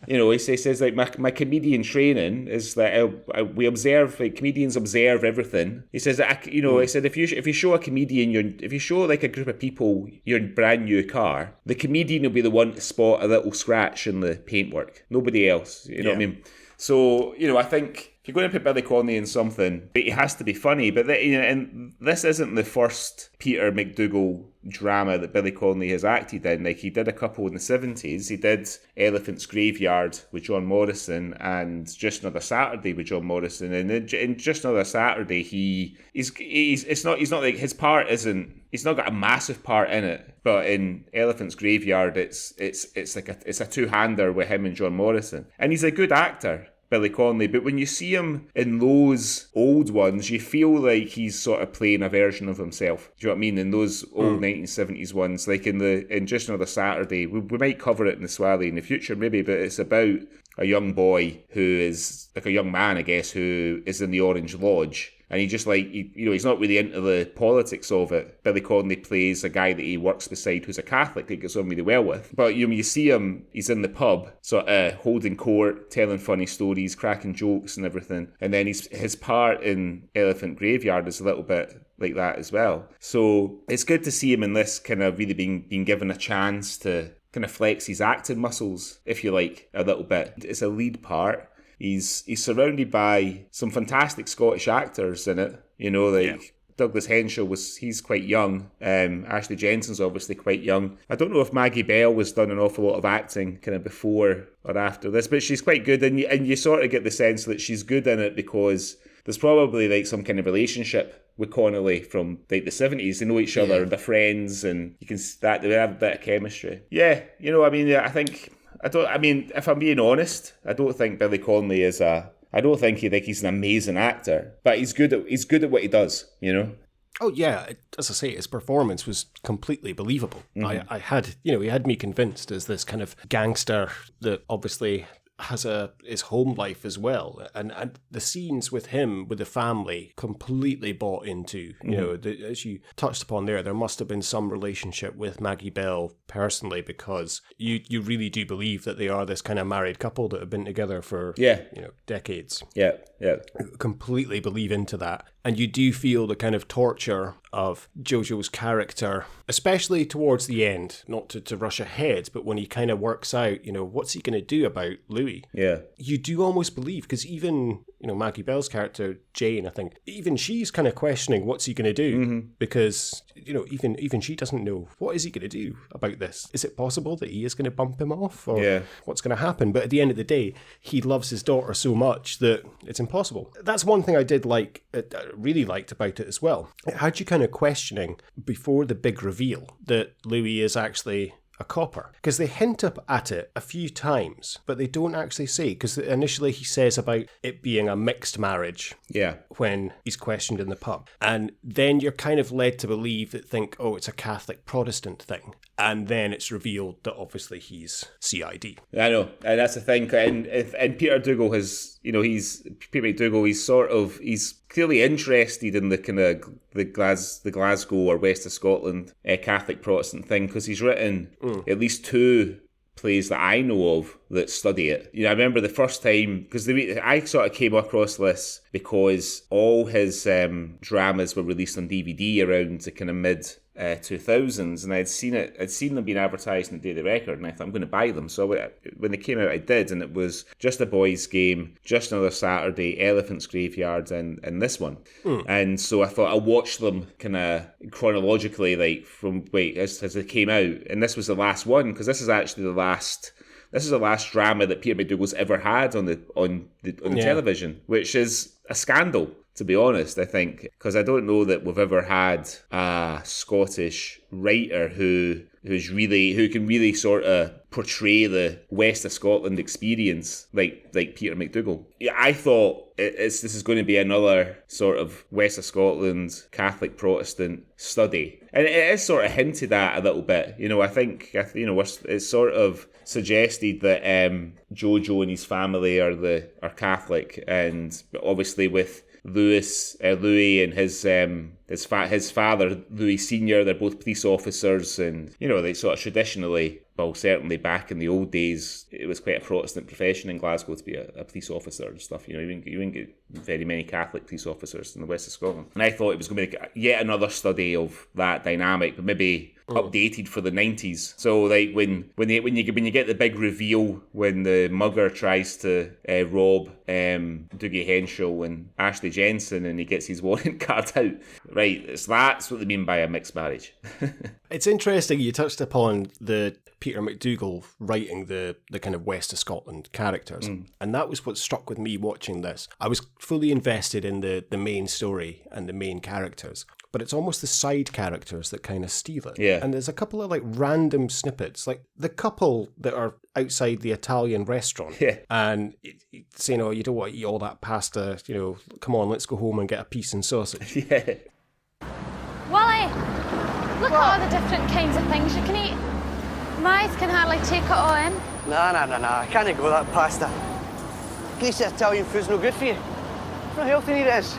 he says like my comedian training is that we observe, like comedians observe everything. He says that he said if you show a comedian if you show like a group of people your brand new car, the comedian will be the one to spot a little scratch in the paintwork. Nobody else. You know what I mean? So I think if you're going to put Billy Connolly in something, but he has to be funny. But and this isn't the first Peter McDougall drama that Billy Connolly has acted in. Like, he did a couple in the 70s. He did Elephant's Graveyard with John Morrison and Just Another Saturday with John Morrison. And in Just Another Saturday, he's not like his part isn't. He's not got a massive part in it, but in Elephant's Graveyard, it's a two-hander with him and John Morrison, and he's a good actor. Billy Connolly, but when you see him in those old ones, you feel like he's sort of playing a version of himself. Do you know what I mean? In those old 1970s ones, like in Just Another Saturday, we might cover it in the Swally in the future maybe, but it's about a young boy who is, like a young man, I guess, who is in the Orange Lodge. And he just he's not really into the politics of it. Billy Connolly plays a guy that he works beside who's a Catholic that he gets on really well with. But when you see him, he's in the pub, sort of holding court, telling funny stories, cracking jokes and everything. And then his part in Elephant Graveyard is a little bit like that as well. So it's good to see him in this kind of really being given a chance to kind of flex his acting muscles, if you like, a little bit. It's a lead part. He's surrounded by some fantastic Scottish actors in it, Douglas Henshall he's quite young. Ashley Jensen's obviously quite young. I don't know if Maggie Bell was done an awful lot of acting kind of before or after this, but she's quite good, and you sort of get the sense that she's good in it because there's probably like some kind of relationship with Connolly from like the 70s. They know each other and they're friends, and you can that they have a bit of chemistry. Yeah, if I'm being honest, I don't think Billy Connolly I don't think he's an amazing actor, but he's good at what he does, Oh yeah, as I say, his performance was completely believable. I had, he had me convinced as this kind of gangster that obviously has his home life as well, and the scenes with him with the family completely bought into. As you touched upon there must have been some relationship with Maggie Bell personally, because you really do believe that they are this kind of married couple that have been together for decades. Yeah. Completely believe into that. And you do feel the kind of torture of Jojo's character, especially towards the end, not to rush ahead, but when he kind of works out, what's he going to do about Louis? Yeah. You do almost believe, because even, Maggie Bell's character, Jane, I think, even she's kind of questioning what's he going to do, because, even she doesn't know, what is he going to do about this? Is it possible that he is going to bump him off? Or what's going to happen? But at the end of the day, he loves his daughter so much that it's impossible. That's one thing I did really liked about it as well. It had you kind of questioning before the big reveal that Louis is actually a copper, because they hint up at it a few times, but they don't actually say, because initially he says about it being a mixed marriage when he's questioned in the pub, and then you're kind of led to believe it's a Catholic Protestant thing, and then it's revealed that obviously he's CID. I know, and that's the thing, and Peter Dougal he's clearly interested in the kind of the Glasgow or West of Scotland Catholic Protestant thing, because he's written at least 2 plays that I know of that study it. I remember the first time, because I sort of came across this because all his dramas were released on DVD around the kind of mid 2000s, and I'd seen them being advertised in the Daily Record, and I thought I'm going to buy them. So when they came out, I did, and it was Just a Boy's Game, Just Another Saturday, Elephant's Graveyard, and this one. And so I thought I'll watch them kind of chronologically, like as they came out, and this was the last one, because this is actually the last drama that Peter McDougall's ever had on the television, which is a scandal, to be honest, I think, because I don't know that we've ever had a Scottish writer who can really sort of portray the West of Scotland experience like Peter McDougall. Yeah, I thought this is going to be another sort of West of Scotland Catholic Protestant study, and it is sort of hinted at a little bit. I think it's sort of suggested that Jojo and his family are Catholic, and obviously with Louis and his father, Louis Senior, they're both police officers, and they sort of traditionally, well, certainly back in the old days, it was quite a Protestant profession in Glasgow to be a police officer and stuff. You wouldn't get very many Catholic police officers in the west of Scotland. And I thought it was going to be yet another study of that dynamic, but maybe updated for the 90s. So like when you get the big reveal when the mugger tries to rob Dougie Henshall and Ashley Jensen, and he gets his warrant card out, right? That's what they mean by a mixed marriage. It's interesting you touched upon the Peter McDougall writing the kind of West of Scotland characters. And that was what struck with me watching this. I was fully invested in the main story and the main characters. But it's almost the side characters that kind of steal it. Yeah. And there's a couple of like random snippets, like the couple that are outside the Italian restaurant. Yeah. And it's, you know, you don't want to eat all that pasta, you know, come on, let's go home and get a piece and sausage. Yeah. Wally, look at all the different kinds of things you can eat. My eyes can hardly take it all in. Nah, I can't go that pasta. Greasy Italian food's no good for you. It's not healthy it is.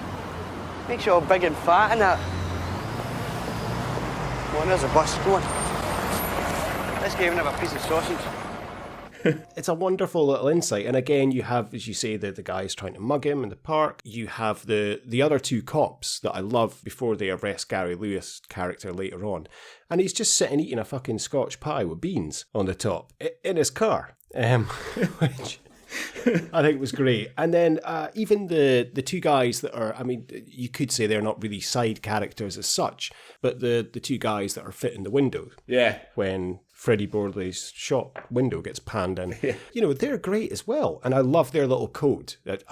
Makes you all big and fat and that. Come on, there's a bus, go on. Let's go even have a piece of sausage. It's a wonderful little insight. And again, you have, as you say, the guys trying to mug him in the park. You have the other two cops that I love before they arrest Gary Lewis' character later on. And he's just sitting eating a fucking Scotch pie with beans on the top in his car. Which I think was great. And then even the two guys that are, I mean, you could say they're not really side characters as such, but the two guys that are fitting the window. Yeah. When Freddie Borley's shop window gets panned in. Yeah. You know, they're great as well. And I love their little code that,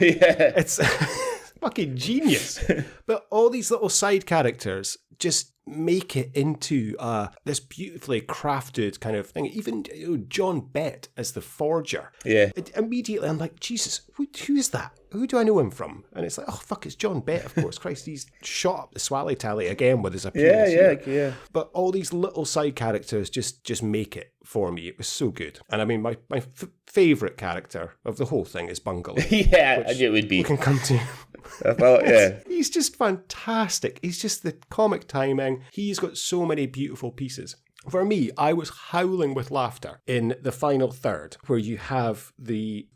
it's fucking genius. But all these little side characters just make it into this beautifully crafted kind of thing. Even John Bett as the forger. Yeah. Immediately I'm like, Jesus, who is that? Who do I know him from? And it's like, oh, fuck, it's John Bett, of course. Christ, he's shot up the Swally tally again with his appearance. Yeah. But all these little side characters just make it for me. It was so good. And I mean, my favourite character of the whole thing is Bungalow. Yeah, I knew it would be. We can come to... I thought, yeah. He's just fantastic. He's just the comic timing. He's got so many beautiful pieces. For me, I was howling with laughter in the final third, where you have you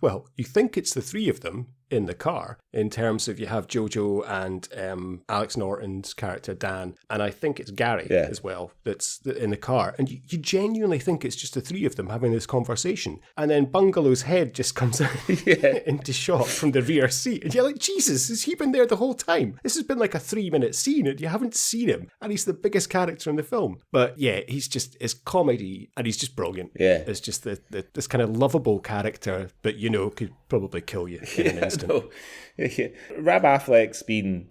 think it's the three of them in the car, in terms of you have Jojo and Alex Norton's character Dan, and I think it's Gary as well that's in the car, and you genuinely think it's just the three of them having this conversation, and then Bungalow's head just comes out into shot from the rear seat, and you're like, Jesus, has he been there the whole time? This has been like a 3-minute scene and you haven't seen him, and he's the biggest character in the film. But yeah, he's just, his comedy, and he's just brilliant. Yeah. It's just this kind of lovable character that, you know, could probably kill you in an instant. No. Rab Affleck's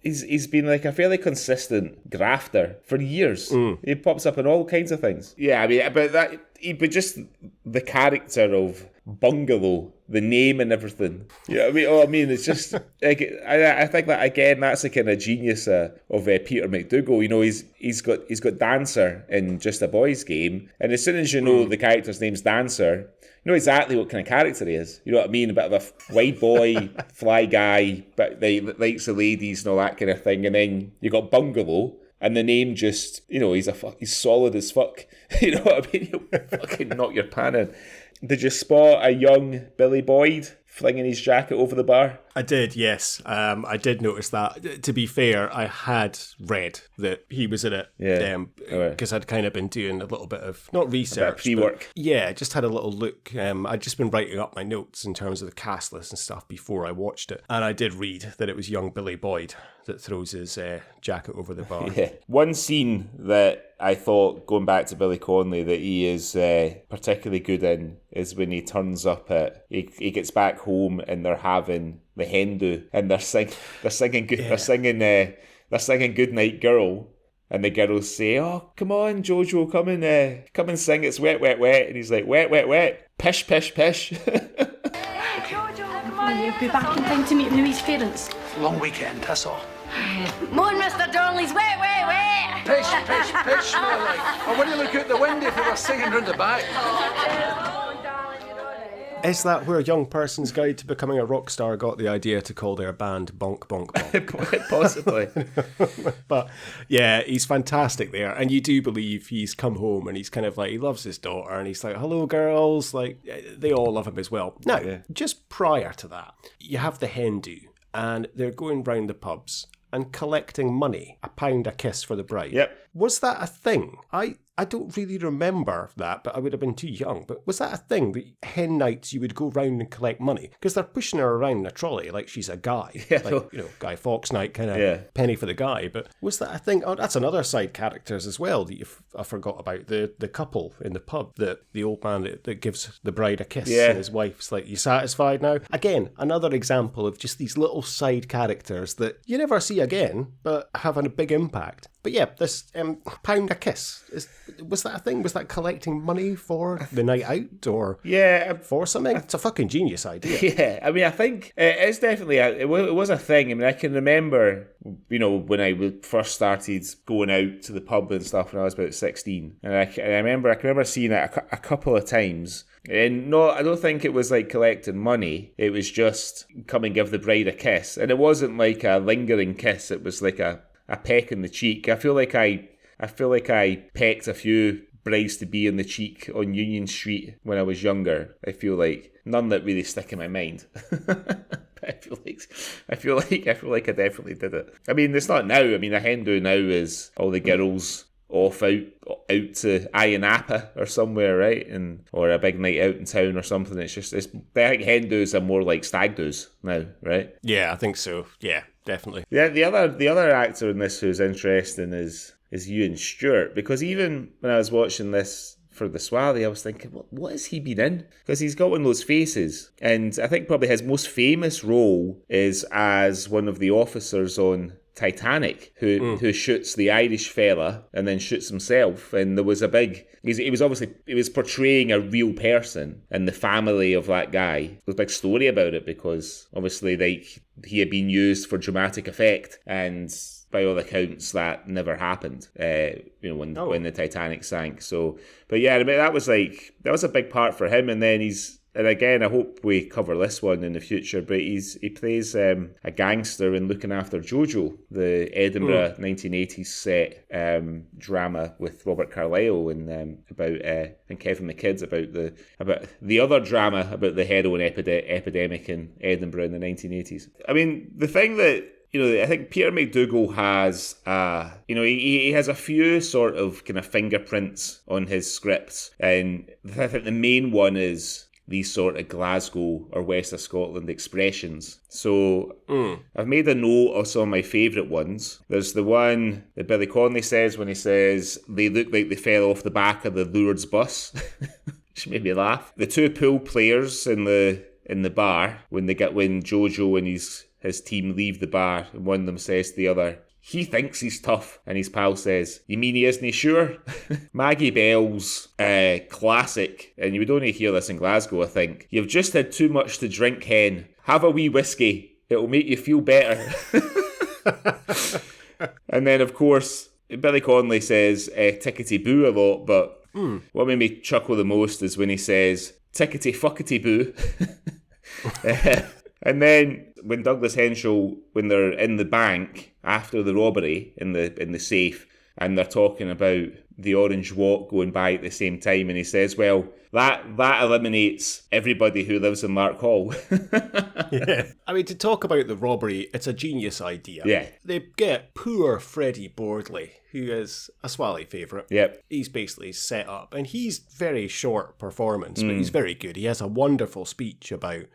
he's been like a fairly consistent grafter for years. He pops up in all kinds of things. Yeah, I mean, but just the character of Bungalow, the name and everything. Yeah, I mean, it's just like I think that again, that's the kind of genius of Peter McDougall. You know, he's got Dancer in Just a Boy's Game, and as soon as you know the character's name's Dancer, you know exactly what kind of character he is. You know what I mean? A bit of a white boy, fly guy, but they likes the ladies and all that kind of thing. And then you got Bungalow, and the name just, you know, he's solid as fuck. You know what I mean? He'll fucking knock your pan in. Did you spot a young Billy Boyd flinging his jacket over the bar? I did, yes. I did notice that. To be fair, I had read that he was in it. Yeah. Because I'd kind of been doing a little bit of, not research. Pre-work. Yeah, just had a little look. I'd just been writing up my notes in terms of the cast list and stuff before I watched it. And I did read that it was young Billy Boyd that throws his jacket over the bar. Yeah. One scene that I thought, going back to Billy Connolly, that he is particularly good in is when he turns up he gets back home and they're having the hen do, and they're singing Good Night Girl, and the girls say, "Oh, come on, Jojo, come and sing. It's wet, wet, wet," and he's like, "Wet, wet, wet. Pish, pish, pish." Jojo, come on. You'll be back in time to meet Louis' parents. Long weekend, that's all. Moon, Mr. Donnelly's wet, wet, wet. Pish, pish, pish, Smelly. I want to look out the window if we were singing round the back. Is that where a young person's guide to becoming a rock star got the idea to call their band Bonk Bonk Bonk? Possibly. But yeah, he's fantastic there. And you do believe he's come home and he's kind of like, he loves his daughter and he's like, hello girls. Like, they all love him as well. Now, just prior to that, you have the hen do, and they're going round the pubs and collecting money, £1 a kiss for the bride. Yep. Was that a thing? I I don't really remember that, but I would have been too young. But was that a thing, that hen nights you would go round and collect money? Because they're pushing her around in a trolley like she's a guy. Yeah, like, Guy Fawkes night, kind of penny for the guy. But was that a thing? Oh, that's another side characters as well that I forgot about. The couple in the pub, the old man that gives the bride a kiss, and his wife's like, "You satisfied now?" Again, another example of just these little side characters that you never see again, but have a big impact. But yeah, this pound a kiss, was that a thing? Was that collecting money for the night out or for something? It's a fucking genius idea. Yeah, I mean, I think it's definitely, it was a thing. I mean, I can remember, when I first started going out to the pub and stuff when I was about 16. And I can remember seeing it a couple of times. And no, I don't think it was like collecting money. It was just come and give the bride a kiss. And it wasn't like a lingering kiss. It was like a peck in the cheek. I feel like I pecked a few brides to be in the cheek on Union Street when I was younger. I feel like none that really stick in my mind. I feel like I definitely did it. I mean, it's not now. I mean, a hen do now is all the girls off out to Ayanapa or somewhere, right? Or a big night out in town or something. I think hen do's are more like stag do's now, right? Yeah, I think so. Yeah, definitely. Yeah, the other actor in this who's interesting is Ewan Stewart, because even when I was watching this for the Swally, I was thinking, what has he been in? Because he's got one of those faces, and I think probably his most famous role is as one of the officers on Titanic, who shoots the Irish fella and then shoots himself. And there was he was portraying a real person and the family of that guy. There was a big story about it because obviously he had been used for dramatic effect, and by all accounts that never happened when the Titanic sank. So, but yeah, I mean, that was a big part for him. And then and again, I hope we cover this one in the future, but he plays a gangster in Looking After Jojo, the Edinburgh 1980s set drama with Robert Carlyle and and Kevin McKidd about the other drama about the heroin epidemic in Edinburgh in the 1980s. I mean, the thing that I think Peter McDougall has, he has a few sort of kind of fingerprints on his scripts, and I think the main one is these sort of Glasgow or West of Scotland expressions. So I've made a note of some of my favourite ones. There's the one that Billy Connolly says when he says they look like they fell off the back of the Lourdes bus, which made me laugh. The two pool players in the bar when Jojo and his team leave the bar, and one of them says to the other, "He thinks he's tough," and his pal says, "You mean he isn't sure?" Maggie Bell's classic, and you would only hear this in Glasgow, I think. "You've just had too much to drink, hen. Have a wee whiskey. It'll make you feel better." And then, of course, Billy Connolly says tickety boo a lot, but what made me chuckle the most is when he says tickety fuckety boo. And then when Douglas Henschel, when they're in the bank after the robbery in the safe, and they're talking about the Orange Walk going by at the same time, and he says, "Well, that eliminates everybody who lives in Lark Hall." Yeah. I mean, to talk about the robbery, it's a genius idea. Yeah. They get poor Freddie Bordley, who is a Swally favourite. Yep. He's basically set up, and he's very short performance, but he's very good. He has a wonderful speech about,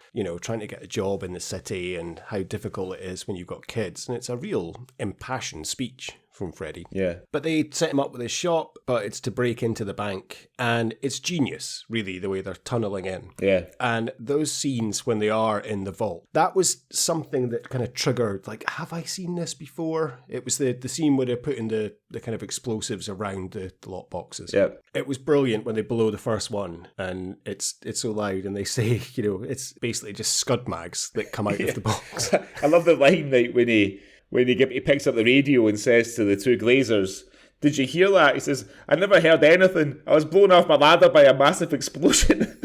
trying to get a job in the city and how difficult it is when you've got kids. And it's a real impassioned speech from Freddie. Yeah. But they set him up with his shop, but it's to break into the bank. And it's genius, really, the way they're tunneling in. Yeah. And those scenes when they are in the vault, that was something that kind of triggered, like, have I seen this before? It was the scene where they're putting the kind of explosives around the lock boxes. Yeah. It was brilliant when they blow the first one, and it's so loud, and they say, it's basically just scud mags that come out of the box. I love the line, like, when he picks up the radio and says to the two Glazers, "Did you hear that?" He says, "I never heard anything. I was blown off my ladder by a massive explosion."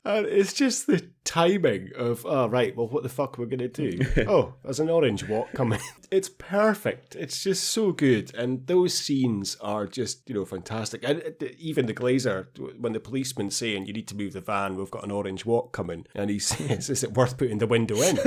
And it's just the timing of, right, well, what the fuck are we going to do? Oh, there's an orange walk coming. It's perfect. It's just so good. And those scenes are just, fantastic. And even the Glazer, when the policeman's saying, "You need to move the van, we've got an orange walk coming," and he says, "Is it worth putting the window in?"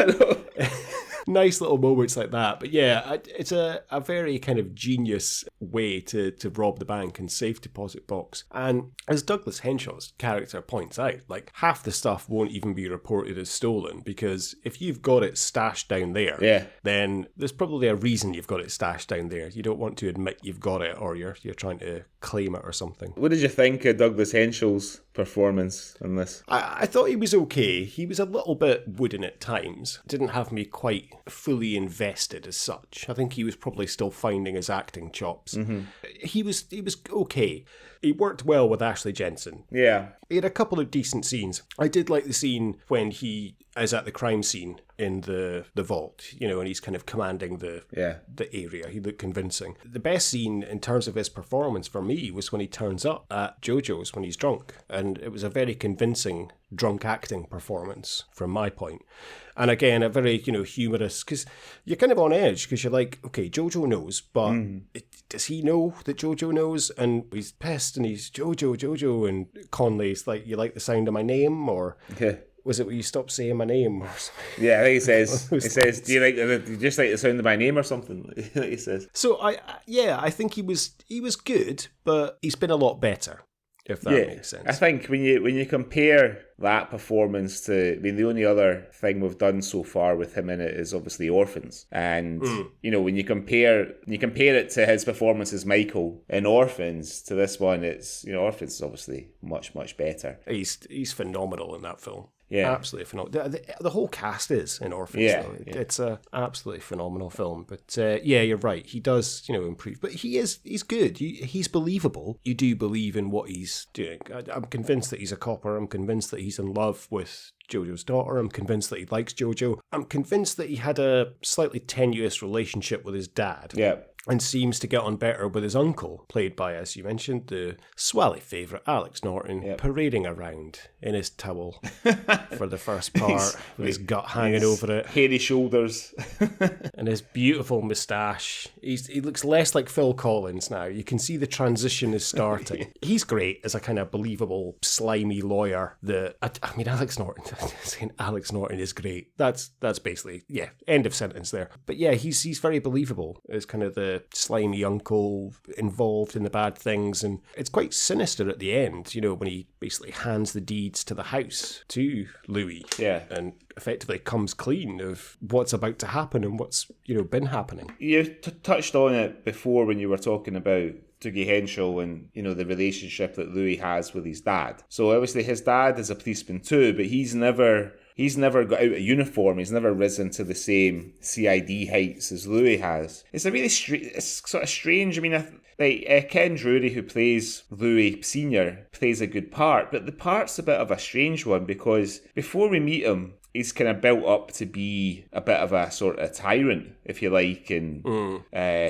nice little moments like that. But yeah, it's a very kind of genius way to rob the bank and safe deposit box. And as Douglas Henshaw's character points out, like half the stuff won't even be reported as stolen, because if you've got it stashed down there, then there's probably a reason you've got it stashed down there. You don't want to admit you've got it, or you're trying to claim it or something. What did you think of Douglas Henshaw's performance in this? I thought he was okay. He was a little bit wooden at times. Didn't have me quite fully invested as such. I think he was probably still finding his acting chops. Mm-hmm. He was okay. He worked well with Ashley Jensen. Yeah. He had a couple of decent scenes. I did like the scene when he is at the crime scene in the vault, and he's kind of commanding the area. He looked convincing. The best scene in terms of his performance for me was when he turns up at Jojo's when he's drunk. And it was a very convincing drunk acting performance from my point. And again, a very, humorous, because you're kind of on edge, because you're like, okay, Jojo knows, but does he know that Jojo knows? And he's pissed and he's Jojo, and Connolly's like, you like the sound of my name? Or was it when you stopped saying my name or something? Yeah, I think he says, do you just like the sound of my name or something? He says. So I think he was good, but he's been a lot better, if that makes sense. I think when you compare that performance to, the only other thing we've done so far with him in it is obviously Orphans. And, when you compare it to his performance as Michael in Orphans to this one, it's, Orphans is obviously much, much better. He's phenomenal in that film. Yeah. Absolutely phenomenal. The whole cast is in Orphans, though. It's a absolutely phenomenal film. But you're right. He does, improve. But he's good. He's believable. You do believe in what he's doing. I'm convinced that he's a copper. I'm convinced that he's in love with Jojo's daughter. I'm convinced that he likes Jojo. I'm convinced that he had a slightly tenuous relationship with his dad. Yeah. And seems to get on better with his uncle, played by, as you mentioned, the Swally favourite Alex Norton, parading around in his towel for the first part, with his gut hanging over it. Hairy shoulders. And his beautiful moustache. He looks less like Phil Collins now. You can see the transition is starting. He's great as a kind of believable, slimy lawyer. Alex Norton, saying Alex Norton is great. That's basically, end of sentence there. But yeah, he's very believable as kind of the slimy uncle involved in the bad things, and it's quite sinister at the end, when he basically hands the deeds to the house to Louis, and effectively comes clean of what's about to happen and what's been happening. You touched on it before when you were talking about Dougie Henshaw and, the relationship that Louis has with his dad. So obviously his dad is a policeman too, but he's never got out of uniform. He's never risen to the same CID heights as Louis has. It's a really it's sort of strange. I mean, Ken Drury, who plays Louis Sr., plays a good part, but the part's a bit of a strange one, because before we meet him, he's kind of built up to be a bit of a sort of tyrant, if you like, and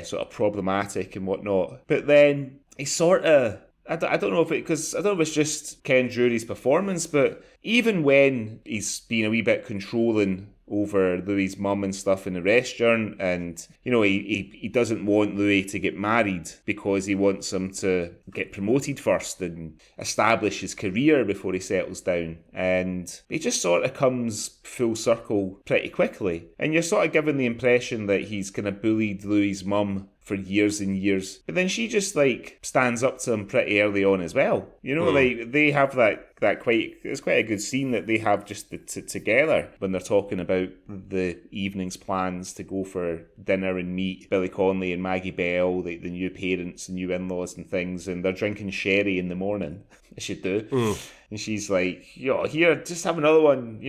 sort of problematic and whatnot. But then he sort of, I don't know if it's just Ken Drury's performance, but even when he's being a wee bit controlling over Louis' mum and stuff in the restaurant, and he doesn't want Louis to get married because he wants him to get promoted first and establish his career before he settles down, and he just sort of comes full circle pretty quickly, and you're sort of given the impression that he's kind of bullied Louis' mum for years and years, but then she just stands up to him pretty early on as well. They have it's quite a good scene that they have just together when they're talking about the evening's plans to go for dinner and meet Billy Connolly and Maggie Bell, the new parents and new in-laws and things, and they're drinking sherry in the morning, as you do. And she's like, here, just have another one,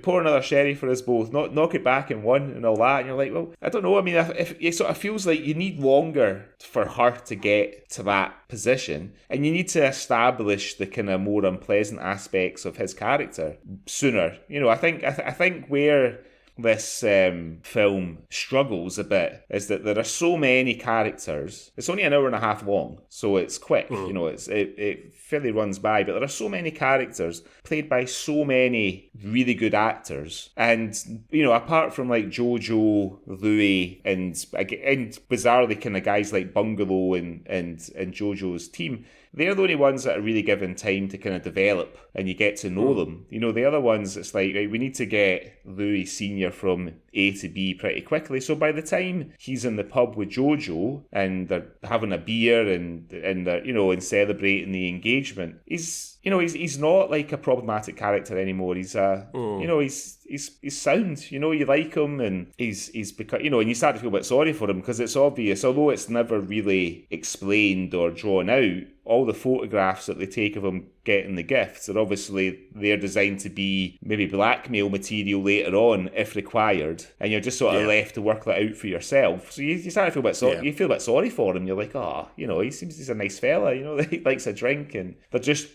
pour another sherry for us both, knock it back in one and all that. And you're like, well, I don't know. I mean, if it sort of feels like you need longer for her to get to that position, and you need to establish the kind of more unpleasant aspects of his character sooner. I think where this film struggles a bit is that there are so many characters. It's only an hour and a half long, so it's quick. It fairly runs by, but there are so many characters played by so many really good actors, and apart from like Jojo, Louis, and bizarrely kind of guys like Bungalow and Jojo's team, they're the only ones that are really given time to kind of develop and you get to know them. You know, the other ones, it's like, right, we need to get Louis Sr. from A to B pretty quickly. So by the time he's in the pub with Jojo and they're having a beer and they're, you know, and celebrating the engagement, he's not like a problematic character anymore. He's you know, he's sound. You know, you like him, and he's because, you know, and you start to feel a bit sorry for him because it's obvious, although it's never really explained or drawn out. All the photographs that they take of him getting the gifts are obviously they're designed to be maybe blackmail material later on if required, and you're just sort of left to work that out for yourself. So you start to feel a bit sorry. You feel a bit sorry for him. You're like, oh, you know, he seems he's a nice fella. You know, he likes a drink, and they're just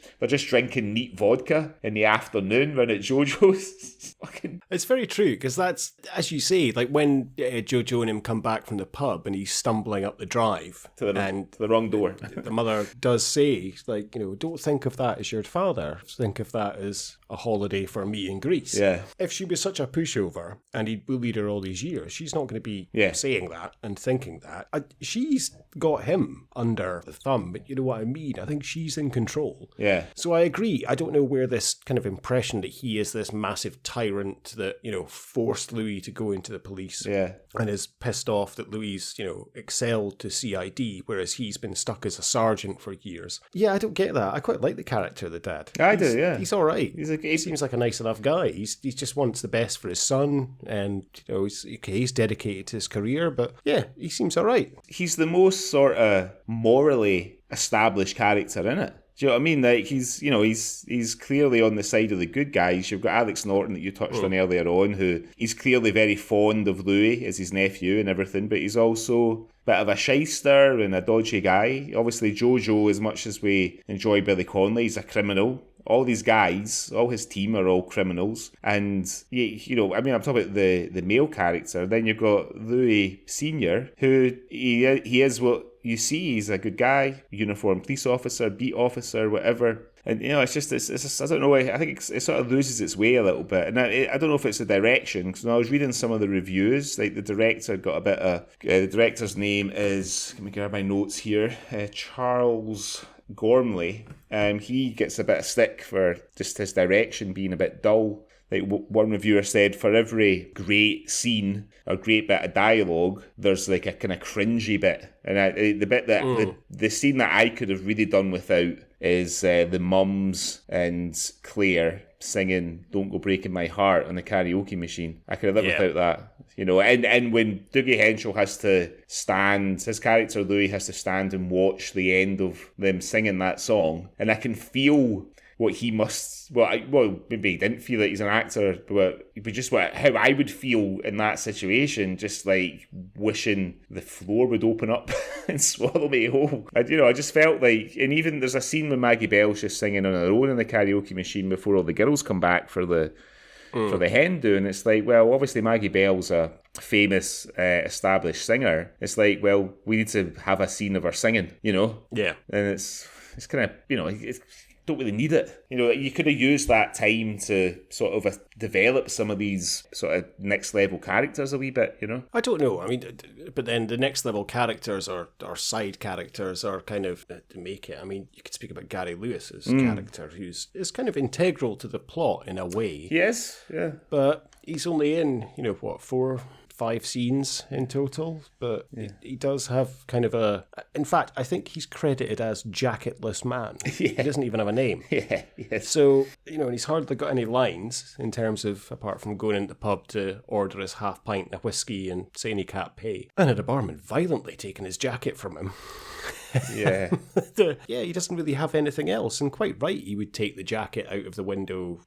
drinking neat vodka in the afternoon when at Jojo's. Fucking. It's very true, because that's, as you say, like when Jojo and him come back from the pub and he's stumbling up the drive to the wrong door. The mother does say, like, you know, don't think of that as your father. Think of that as a holiday for me in Greece. Yeah. If she was such a pushover and he'd bullied her all these years, she's not going to be saying that and thinking that. She's got him under the thumb, but you know what I mean? I think she's in control. Yeah. So I agree. I don't know where this kind of impression that he is this massive tyrant that, you know, forced Louis to go into the police and is pissed off that Louis, you know, excelled to CID, whereas he's been stuck as a sergeant for years. Yeah, I don't get that. I quite like the character of the dad. I do, yeah. He's all right. He seems like a nice enough guy. He just wants the best for his son, and, you know, he's dedicated to his career, but yeah, he seems all right. He's the most sort of morally established character in it. Do you know what I mean? Like, he's clearly on the side of the good guys. You've got Alex Norton that you touched on earlier on, who he's clearly very fond of Louis as his nephew and everything, but he's also a bit of a shyster and a dodgy guy. Obviously, Jojo, as much as we enjoy Billy Connolly, he's a criminal. All these guys, all his team are all criminals. And, you know, I mean, I'm talking about the male character. Then you've got Louis Sr., who he is what you see. He's a good guy, uniformed police officer, beat officer, whatever. And, you know, it's just I don't know, I think it sort of loses its way a little bit. And I don't know if it's the direction, because when I was reading some of the reviews, like the director got a bit of, the director's name is, let me grab my notes here, Charles Gormley. He gets a bit of stick for just his direction being a bit dull. Like one reviewer said, for every great scene or great bit of dialogue, there's like a kind of cringy bit. And the bit that the scene that I could have really done without is the mums and Claire singing "Don't Go Breaking My Heart" on the karaoke machine. I could have lived without that. You know, and when Dougie Henschel has to stand, his character Louis has to stand and watch the end of them singing that song, and I can feel what he must, maybe he didn't feel that he's an actor, but just how I would feel in that situation, just like wishing the floor would open up and swallow me whole. I just felt like, and even there's a scene with Maggie Bell's just singing on her own in the karaoke machine before all the girls come back for the hen do, and it's like, well, obviously Maggie Bell's a famous established singer. It's like, well, we need to have a scene of her singing, you know? Yeah. And it's kind of, you know, it's don't really need it. You know, you could have used that time to sort of develop some of these sort of next level characters a wee bit, you know? I don't know. I mean, but then the next level characters or side characters are kind of to make it. I mean, you could speak about Gary Lewis's character, who's is kind of integral to the plot in a way. Yes, yeah. But he's only in, 4-5 scenes in total, but he does have kind of in fact, I think he's credited as Jacketless Man. He doesn't even have a name. Yes. So, and he's hardly got any lines in terms of, apart from going into the pub to order his half pint of whiskey and saying he can't pay, and had a barman violently taking his jacket from him. Yeah. He doesn't really have anything else, and quite right, he would take the jacket out of the window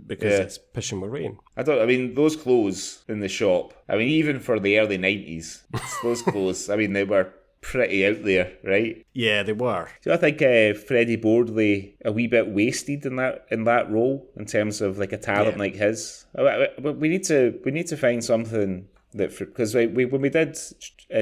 because it's pissing with rain. I mean, those clothes in the shop, I mean, even for the early 90s, those clothes, I mean, they were pretty out there, right? Yeah, they were. So I think Freddie Bordley a wee bit wasted in that role in terms of like a talent like his. We need to find something that, because when we did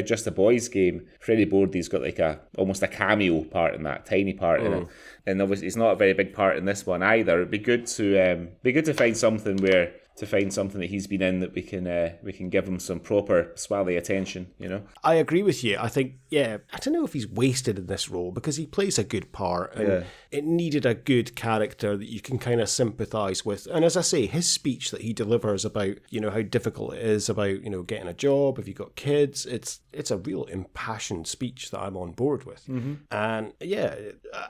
Just a Boys Game, Freddie Bordley's got like almost a cameo part in that, tiny part in it, and obviously it's not a very big part in this one either. It'd be good to find something where to find something that he's been in that we can give him some proper Swally attention, you know? I agree with you. I think, I don't know if he's wasted in this role because he plays a good part and it needed a good character that you can kind of sympathise with. And as I say, his speech that he delivers about, you know, how difficult it is about, you know, getting a job, if you've got kids, it's a real impassioned speech that I'm on board with. Mm-hmm. And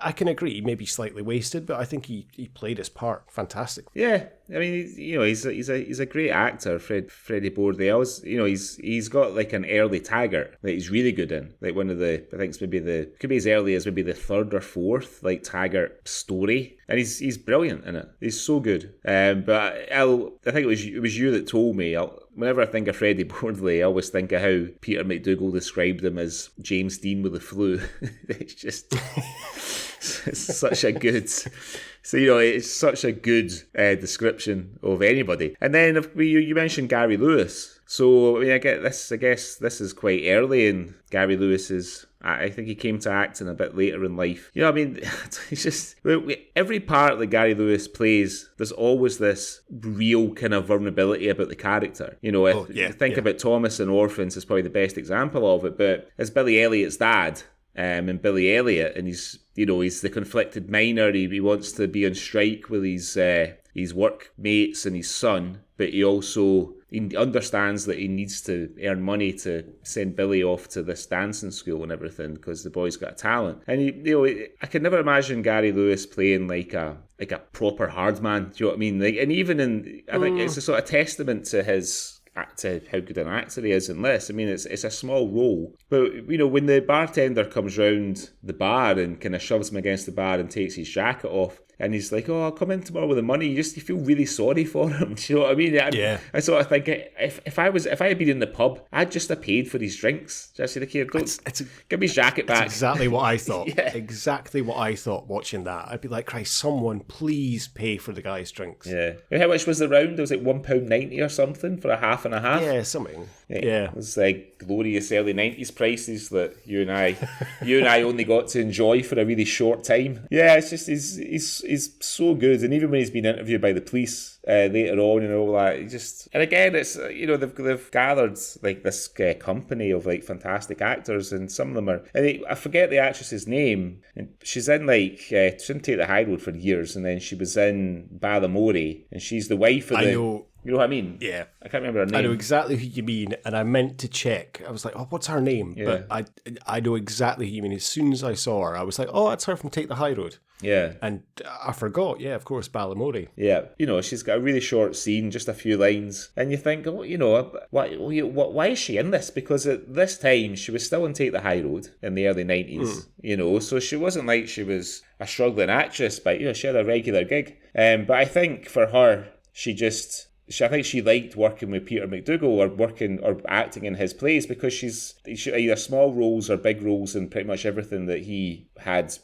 I can agree, maybe slightly wasted, but I think he played his part fantastically. Yeah, I mean, you know, he's a great actor, Freddie Borde. He's got like an early Taggart that he's really good in. Like one of the, I think it's could be as early as maybe the third or fourth like Taggart story, and he's brilliant in it. He's so good. But I think it was you that told me. Whenever I think of Freddie Borde, I always think of how Peter McDougall described him as James Dean with the flu. It's just it's such a good. So, you know, it's such a good description of anybody. And then you mentioned Gary Lewis. So, I mean, I guess this is quite early in Gary Lewis's. I think he came to acting a bit later in life. You know, I mean, it's just every part that Gary Lewis plays, there's always this real kind of vulnerability about the character. You know, if you think about Thomas in Orphans, is probably the best example of it. But as Billy Elliot's dad, and Billy Elliot, and he's the conflicted miner. He wants to be on strike with his work mates and his son, but he understands that he needs to earn money to send Billy off to this dancing school and everything because the boy's got a talent. And I could never imagine Gary Lewis playing like a proper hard man. Do you know what I mean? Like, and even I think it's a sort of testament to how good an actor he is in this. I mean, it's a small role, but you know, when the bartender comes round the bar and kind of shoves him against the bar and takes his jacket off, and he's like, "Oh, I'll come in tomorrow with the money." You feel really sorry for him. Do you know what I mean? I sort of think if I had been in the pub, I'd just have paid for his drinks. Just say, "Here, give me his jacket back." That's exactly what I thought. Exactly what I thought watching that. I'd be like, "Christ, someone please pay for the guy's drinks." Yeah. How much was the round? It was like £1.90 or something for a half and a half. Yeah, something. Yeah. It was like glorious early 90s prices that you and I only got to enjoy for a really short time. Yeah, it's just he's so good, and even when he's been interviewed by the police later on and all that, and again, it's they've gathered like this company of like fantastic actors, and some of them are. I forget the actress's name, and she's in like she didn't Take the High Road for years, and then she was in Balamory, and she's the wife of You know what I mean? Yeah. I can't remember her name. I know exactly who you mean, and I meant to check. I was like, "Oh, what's her name?" Yeah. But I know exactly who you mean. As soon as I saw her, I was like, "Oh, that's her from Take the High Road." Yeah. And I forgot, of course, Balamory. Yeah. You know, she's got a really short scene, just a few lines. And you think, oh, you know, why is she in this? Because at this time, she was still in Take the High Road in the early 90s, you know, so she wasn't like she was a struggling actress, but, you know, she had a regular gig. But I think for her, I think she liked working with Peter McDougall or acting in his plays because she either small roles or big roles in pretty much everything that he had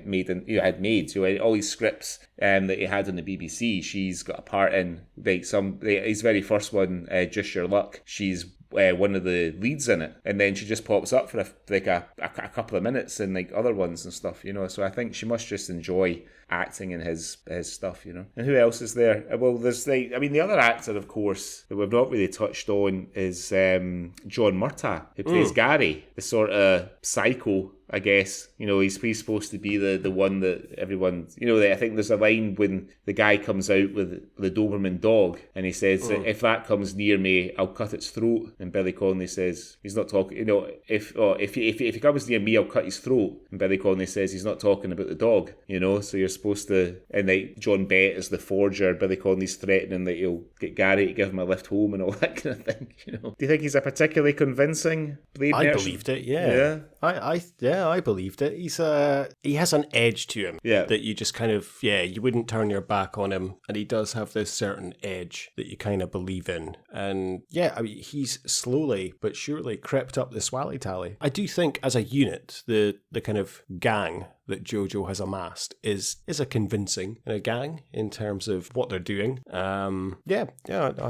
made. So all these scripts that he had on the BBC, she's got a part in. Like his very first one, Just Your Luck. She's one of the leads in it, and then she just pops up for a couple of minutes in like other ones and stuff, you know. So I think she must just enjoy acting in his stuff, you know. And who else is there? Well, there's the other actor, of course, that we've not really touched on is John Murtagh, who plays Gary, the sort of psycho, I guess. You know, he's supposed to be the one that everyone, you know, I think there's a line when the guy comes out with the Doberman dog and he says, "If that comes near me, I'll cut its throat." And Billy Connolly says, he's not talking, you know, if he comes near me, I'll cut his throat. And Billy Connolly says he's not talking about the dog, you know. So you're supposed to, and like John Bett is the forger, Billy Connolly's threatening that he'll get Gary to give him a lift home and all that kind of thing, you know. Do you think he's a particularly convincing Blade I merchant? believed it, yeah. I believed it. He has an edge to him that you just kind of, you wouldn't turn your back on him, and he does have this certain edge that you kind of believe in. And I mean, he's slowly but surely crept up the Swally tally. I do think as a unit, the kind of gang that Jojo has amassed is a convincing gang in terms of what they're doing. I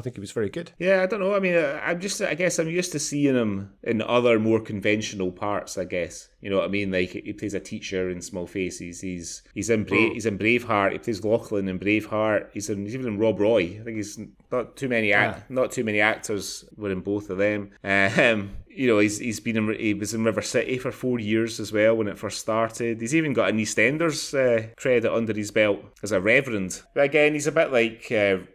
think he was very good. Yeah, I don't know. I mean, I guess I'm used to seeing him in other more conventional parts, I guess. You know what I mean? Like, he plays a teacher in Small Faces. He's in Braveheart. He plays Lachlan in Braveheart. He's even in Rob Roy. I think he's not too many actors were in both of them. You know, he was in River City for 4 years as well when it first started. He's even got an EastEnders credit under his belt as a reverend. But again, he's a bit like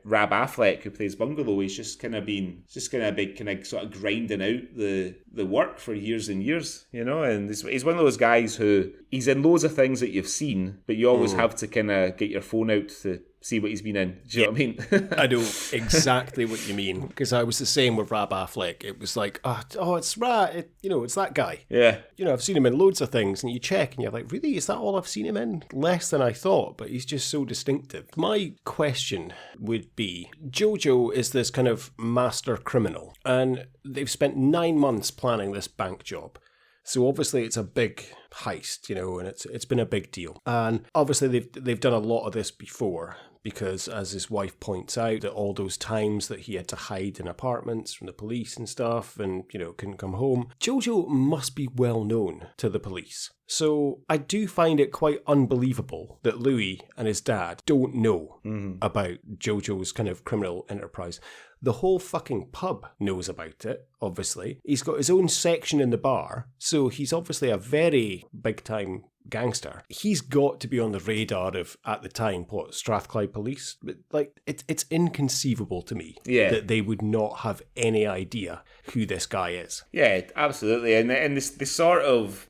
Rab Affleck, who plays Bungalow. He's just kind of sort of grinding out the work for years and years, you know. And he's one of those guys who he's in loads of things that you've seen, but you always have to kind of get your phone out to see what he's been in. Do you know what I mean? I know exactly what you mean, because I was the same with Rab Affleck. It was like, it's that guy. Yeah. You know, I've seen him in loads of things, and you check, and you're like, really? Is that all I've seen him in? Less than I thought, but he's just so distinctive. My question would be, Jojo is this kind of master criminal, and they've spent 9 months planning this bank job. So obviously it's a big heist, you know, and it's been a big deal. And obviously they've done a lot of this before, because as his wife points out, that all those times that he had to hide in apartments from the police and stuff, and, you know, couldn't come home. Jojo must be well known to the police. So I do find it quite unbelievable that Louis and his dad don't know about Jojo's kind of criminal enterprise. The whole fucking pub knows about it, obviously. He's got his own section in the bar, so he's obviously a very big-time gangster. He's got to be on the radar of, at the time, Strathclyde police. But, like, it's inconceivable to me that they would not have any idea who this guy is. Yeah, absolutely. And they sort of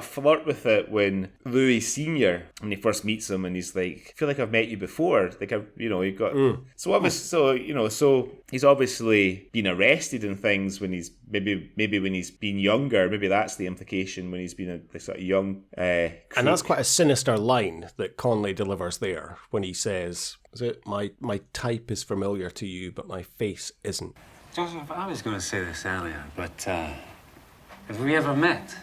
flirt with it when Louis Senior, when he first meets him, and he's like, I feel like I've met you before. Like, you've got... So he's obviously been arrested and things when he's maybe when he's been younger. Maybe that's the implication, when he's been a sort of young. And that's quite a sinister line that Connolly delivers there when he says, "Is it my type is familiar to you, but my face isn't." Joseph, I was going to say this earlier, but have we ever met?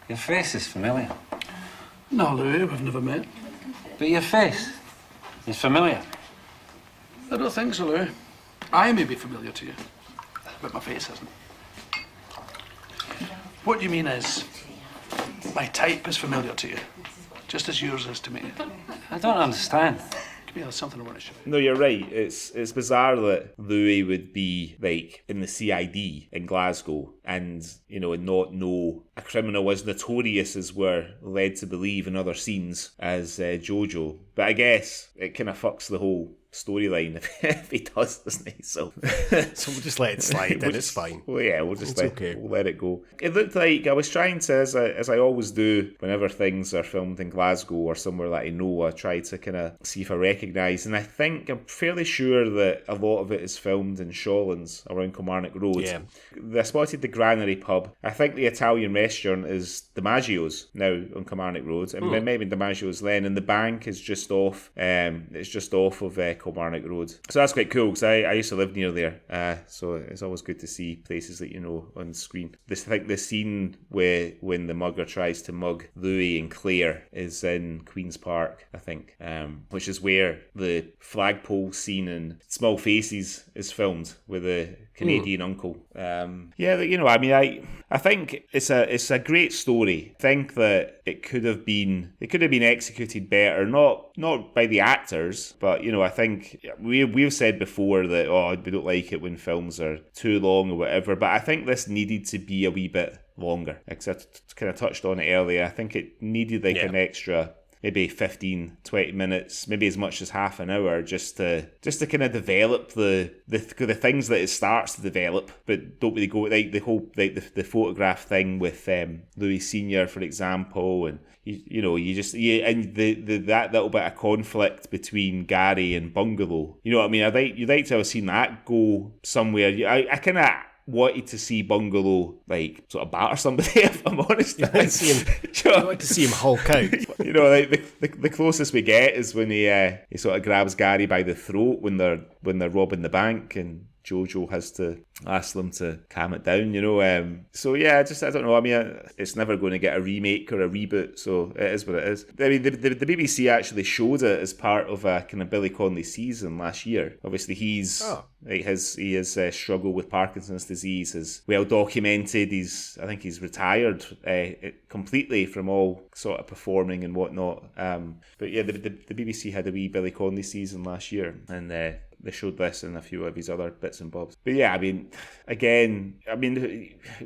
Your face is familiar. No, Louis, we've never met. But your face is familiar. I don't think so, Louis. I may be familiar to you, but my face isn't. What you mean is, my type is familiar to you, just as yours is to me. I don't understand. Yeah, there's something I want to show you. No, you're right. It's bizarre that Louis would be, like, in the CID in Glasgow and, you know, not know a criminal as notorious as we're led to believe in other scenes as Jojo. But I guess it kind of fucks the whole storyline if he does, doesn't he? So we'll just let it slide then. It's fine. Well, yeah, we'll let it go. It looked like I was trying to, as I always do whenever things are filmed in Glasgow or somewhere that I know, I try to kind of see if I recognise, and I'm fairly sure that a lot of it is filmed in Shawlands around Kilmarnock Road. Yeah. I spotted the Granary pub. I think the Italian restaurant is DiMaggio's now on Kilmarnock Road, and maybe DiMaggio's then, and the bank is just off. It's just off of Kilmarnock Road. So that's quite cool, because I used to live near there, so it's always good to see places that you know on screen. I think the scene when the mugger tries to mug Louis and Claire is in Queen's Park, I think, which is where the flagpole scene in Small Faces is filmed with the Canadian uncle. I think it's a great story. I think that it could have been executed better, not by the actors, but, you know, I think we've said before that we don't like it when films are too long or whatever, but I think this needed to be a wee bit longer. Because I kind of touched on it earlier. I think it needed an extra maybe 15, 20 minutes, maybe as much as half an hour, just to kind of develop the things that it starts to develop, but don't really go like the whole the photograph thing with Louis Senior, for example, and and that little bit of conflict between Gary and Bungalow. You know what I mean? You'd like to have seen that go somewhere. I kind of wanted to see Bungalow like sort of batter somebody, if I'm honest. I wanted to see him Hulk out. You know, like the closest we get is when he sort of grabs Gary by the throat when they're robbing the bank, and Jojo has to ask them to calm it down, you know. So yeah, I don't know. I mean, it's never going to get a remake or a reboot, so it is what it is. I mean, the BBC actually showed it as part of a kind of Billy Connolly season last year. Obviously, he has struggled with Parkinson's disease, is well documented. I think he's retired completely from all sort of performing and whatnot. But yeah, the BBC had a wee Billy Connolly season last year, and they showed this and a few of his other bits and bobs. But yeah, I mean, again, I'm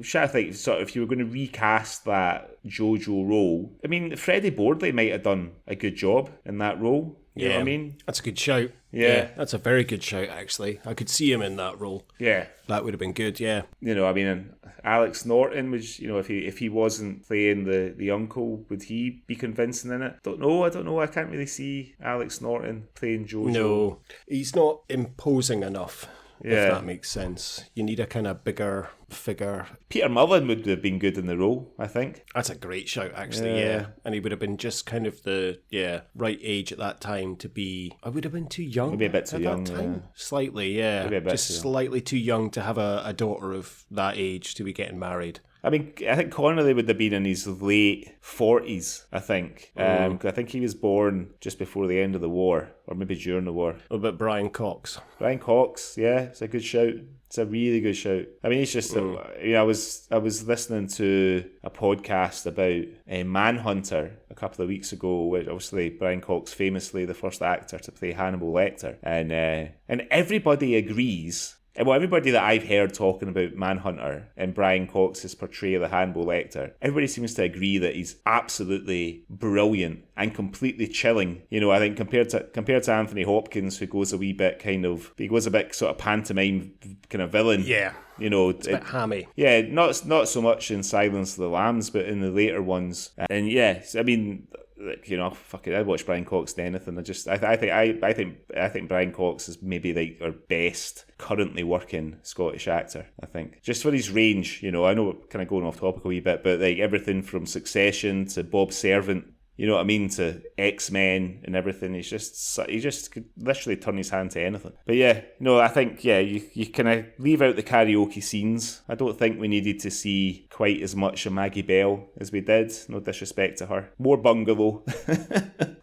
trying to think, sort of, if you were going to recast that Jojo role, I mean, Freddie Bordley might have done a good job in that role. You know what I mean? That's a good shout. Yeah, that's a very good shout, actually. I could see him in that role. Yeah. That would have been good, yeah. You know, I mean, Alex Norton was, you know, if he wasn't playing the uncle, would he be convincing in it? I don't know. I can't really see Alex Norton playing Jojo. No, he's not imposing enough. If that makes sense. You need a kind of bigger figure. Peter Mullen would have been good in the role, I think. That's a great shout, actually, yeah. And he would have been just kind of the right age at that time to be... I would have been too young. Maybe a bit too young, yeah. Slightly, yeah. Maybe a bit just slightly too young to have a daughter of that age to be getting married. I mean, I think Connolly would have been in his late 40s, I think. I think he was born just before the end of the war, or maybe during the war. What about Brian Cox? Brian Cox, yeah, it's a good shout. It's a really good shout. I mean, it's just, I was listening to a podcast about Manhunter a couple of weeks ago, where obviously Brian Cox, famously the first actor to play Hannibal Lecter, and everybody agrees. Well, everybody that I've heard talking about Manhunter and Brian Cox's portrayal of Hannibal Lecter, everybody seems to agree that he's absolutely brilliant and completely chilling. You know, I think compared to Anthony Hopkins, who goes a bit sort of pantomime kind of villain. Yeah. You know, it's a bit hammy. Yeah, not so much in Silence of the Lambs, but in the later ones. And yes, I mean, you know, fuck it, I'd watch Brian Cox to anything. I think Brian Cox is maybe like our best currently working Scottish actor, I think. Just for his range, you know, I know we're kind of going off topic a wee bit, but like everything from Succession to Bob Servant, you know what I mean, to X-Men and everything. He just could literally turn his hand to anything. But yeah, no, I think, yeah, you kind of leave out the karaoke scenes. I don't think we needed to see quite as much of Maggie Bell as we did. No disrespect to her. More bungalow.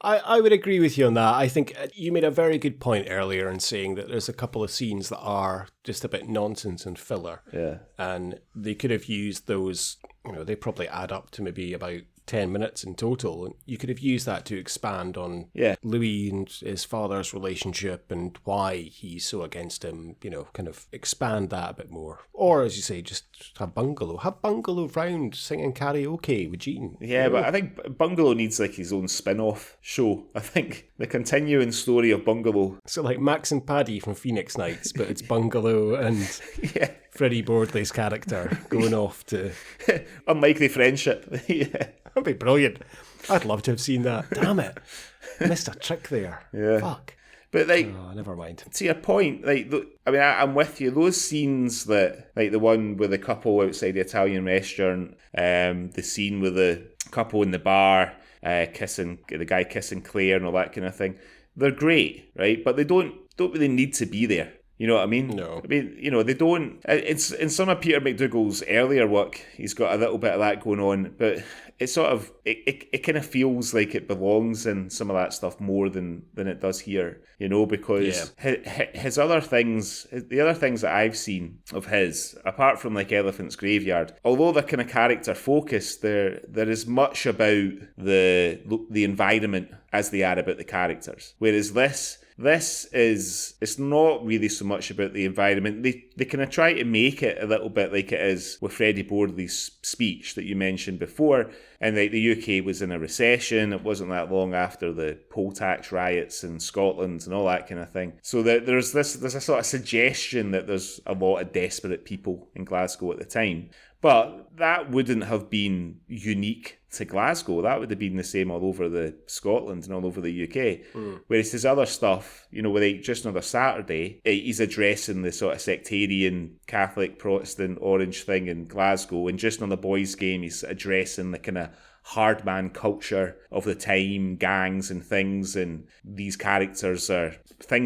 I would agree with you on that. I think you made a very good point earlier in saying that there's a couple of scenes that are just a bit nonsense and filler. Yeah. And they could have used those, you know, they probably add up to maybe about 10 minutes in total, and you could have used that to expand on Louis and his father's relationship and why he's so against him, you know, kind of expand that a bit more. Or, as you say, just have Bungalow round singing karaoke with Gene. Yeah, but I think Bungalow needs like his own spin-off show. I think the continuing story of Bungalow. So like Max and Paddy from Phoenix Nights, but it's Bungalow and Freddie Bordley's character going off to... Unlikely Friendship. Yeah. That'd be brilliant. I'd love to have seen that. Damn it. Missed a trick there. Yeah. Fuck. But like, never mind. To your point, like, I mean, I'm with you. Those scenes that, like the one with the couple outside the Italian restaurant, the scene with the couple in the bar, kissing the guy kissing Claire and all that kind of thing, they're great, right? But they don't really need to be there. You know what I mean? No. I mean, you know, they don't... It's in some of Peter McDougall's earlier work, he's got a little bit of that going on, but it sort of... It kind of feels like it belongs in some of that stuff more than it does here, you know, because his other things... The other things that I've seen of his, apart from, like, Elephant's Graveyard, although they're kind of character-focused, there is much about the environment as they are about the characters. Whereas this is, it's not really so much about the environment. They kind of try to make it a little bit like it is with Freddie Bordley's speech that you mentioned before. And like the UK was in a recession. It wasn't that long after the poll tax riots in Scotland and all that kind of thing. So there's a sort of suggestion that there's a lot of desperate people in Glasgow at the time. But that wouldn't have been unique to Glasgow. That would have been the same all over the Scotland and all over the UK. Whereas his other stuff, you know, with just another Saturday, he's addressing the sort of sectarian Catholic Protestant orange thing in Glasgow, and just on the boys' game, he's addressing the kind of hard man culture of the time, gangs and things, and things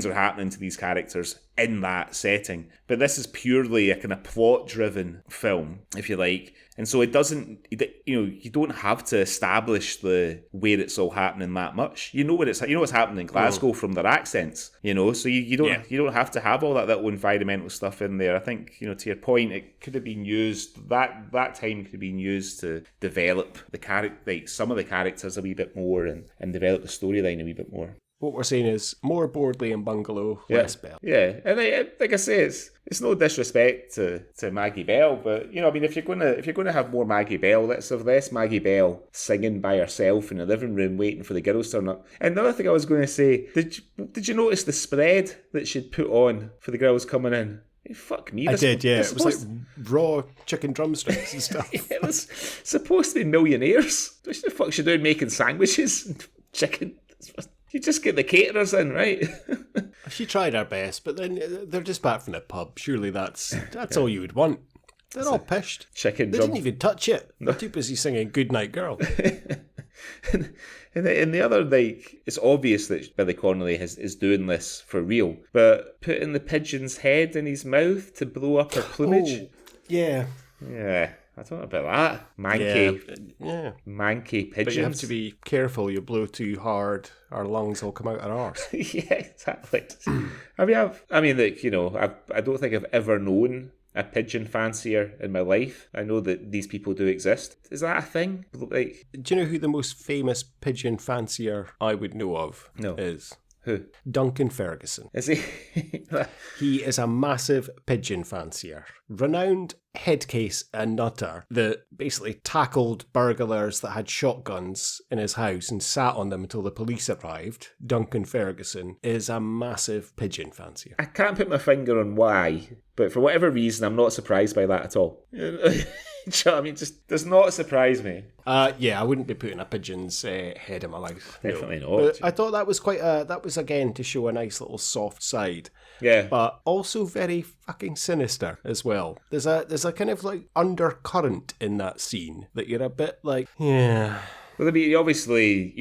are happening to these characters in that setting. But this is purely a kind of plot-driven film, if you like. And so it doesn't, you don't have to establish where it's all happening that much. You know what's happening in Glasgow from their accents, so you don't have to have all that little environmental stuff in there. I think, to your point, it could have been used, that time could have been used to develop some of the characters a wee bit more and develop the storyline a wee bit more. What we're saying is more Bordley and Bungalow, less Bell. Yeah, and like I say, it's no disrespect to Maggie Bell, but if you're gonna have more Maggie Bell, let's have less Maggie Bell singing by herself in the living room waiting for the girls to turn up. And another thing I was going to say, did you notice the spread that she'd put on for the girls coming in? Fuck me. I did, yeah. It was like raw chicken drumsticks and stuff. It was supposed to be millionaires. What the fuck's she doing making sandwiches and chicken? You just get the caterers in, right? She tried her best, but then they're just back from the pub. Surely that's all you would want. They're all pished. They didn't even touch it. They're too busy singing Goodnight Girl. And the other, it's obvious that Billy Connolly is doing this for real, but putting the pigeon's head in his mouth to blow up her plumage. Oh, yeah. Yeah. I don't know about that. Manky pigeons. But you have to be careful. You blow too hard, our lungs will come out our arse. Yeah, exactly. I don't think I've ever known a pigeon fancier in my life. I know that these people do exist. Is that a thing? Do you know who the most famous pigeon fancier I would know of is? Who? Duncan Ferguson. Is he? He is a massive pigeon fancier. Renowned headcase and nutter that basically tackled burglars that had shotguns in his house and sat on them until the police arrived. Duncan Ferguson is a massive pigeon fancier. I can't put my finger on why, but for whatever reason, I'm not surprised by that at all. Do you know what I mean? Just does not surprise me. Yeah, I wouldn't be putting a pigeon's head in my mouth. Definitely not. But I thought that was that was again to show a nice little soft side. Yeah. But also very fucking sinister as well. There's a kind of like undercurrent in that scene that you're a bit like, yeah. Well, I mean, obviously,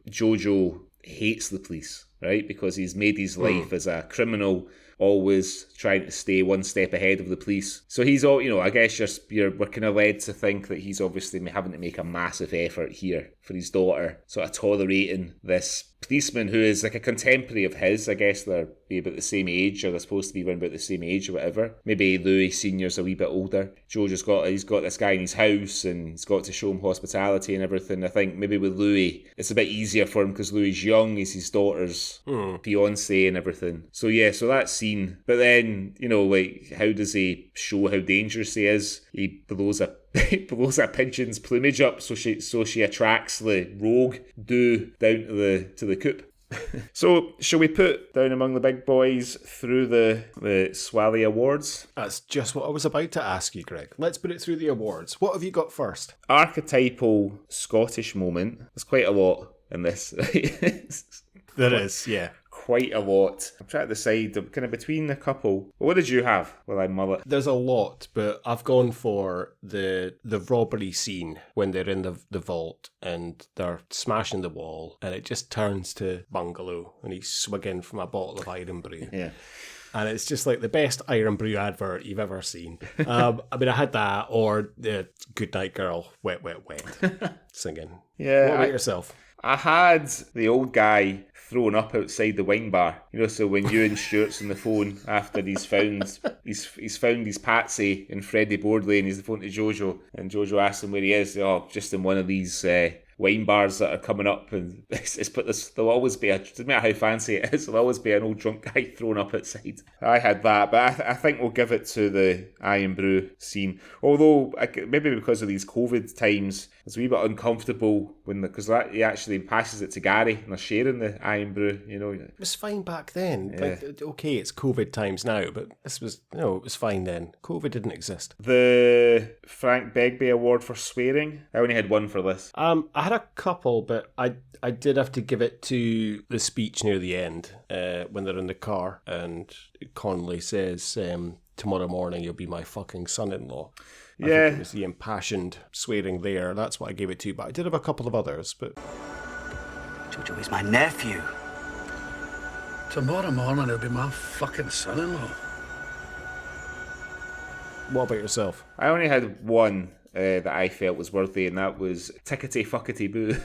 Jojo hates the police, right? Because he's made his life as a criminal, always trying to stay one step ahead of the police. So he's all, I guess we're kind of led to think that he's obviously having to make a massive effort here for his daughter, sort of tolerating this policeman who is like a contemporary of his. I guess they're about the same age, or they're supposed to be around about the same age or whatever. Maybe Louis Senior's a wee bit older. Jojo's got this guy in his house and he's got to show him hospitality and everything. I think maybe with Louis, it's a bit easier for him because Louis is young, he's his daughter's fiance and everything. So yeah, so that scene. But then, how does he show how dangerous he is? He blows a pigeon's plumage up so she attracts the rogue down to the coop. So, shall we put Down Among the Big Boys through the Swally Awards? That's just what I was about to ask you, Greg. Let's put it through the awards. What have you got first? Archetypal Scottish moment. There's quite a lot in this. There is, yeah. Quite a lot. I'm trying to decide. I'm kind of between a couple. What did you have? Well, I mull it. There's a lot, but I've gone for the robbery scene when they're in the vault and they're smashing the wall and it just turns to Bungalow and he's swigging from a bottle of Iron Brew. Yeah. And it's just like the best Iron Brew advert you've ever seen. I had that or the Goodnight Girl, Wet, Wet, Wet singing. Yeah. What about yourself? I had the old guy thrown up outside the wine bar. So when Ewan Stewart's on the phone after he's found his Patsy and Freddie Bordley and he's on the phone to Jojo and Jojo asks him where he is. Just in one of these wine bars that are coming up, and there'll always be it doesn't matter how fancy it is, there'll always be an old drunk guy thrown up outside. I had that, but I think we'll give it to the Iron Brew scene. Although maybe because of these COVID times, it's a wee bit uncomfortable because he actually passes it to Gary and they're sharing the Iron Brew. It was fine back then. Yeah. Okay, it's COVID times now, but it was fine then. COVID didn't exist. The Frank Begbie Award for swearing. I only had one for this. I had a couple, but I did have to give it to the speech near the end when they're in the car and Connolly says, tomorrow morning you'll be my fucking son-in-law. I think it was the impassioned swearing there. That's what I gave it to, but I did have a couple of others. But Jojo is my nephew. Tomorrow morning it'll be my fucking son-in-law. What about yourself? I only had one that I felt was worthy, and that was Tickety Fuckety Boo.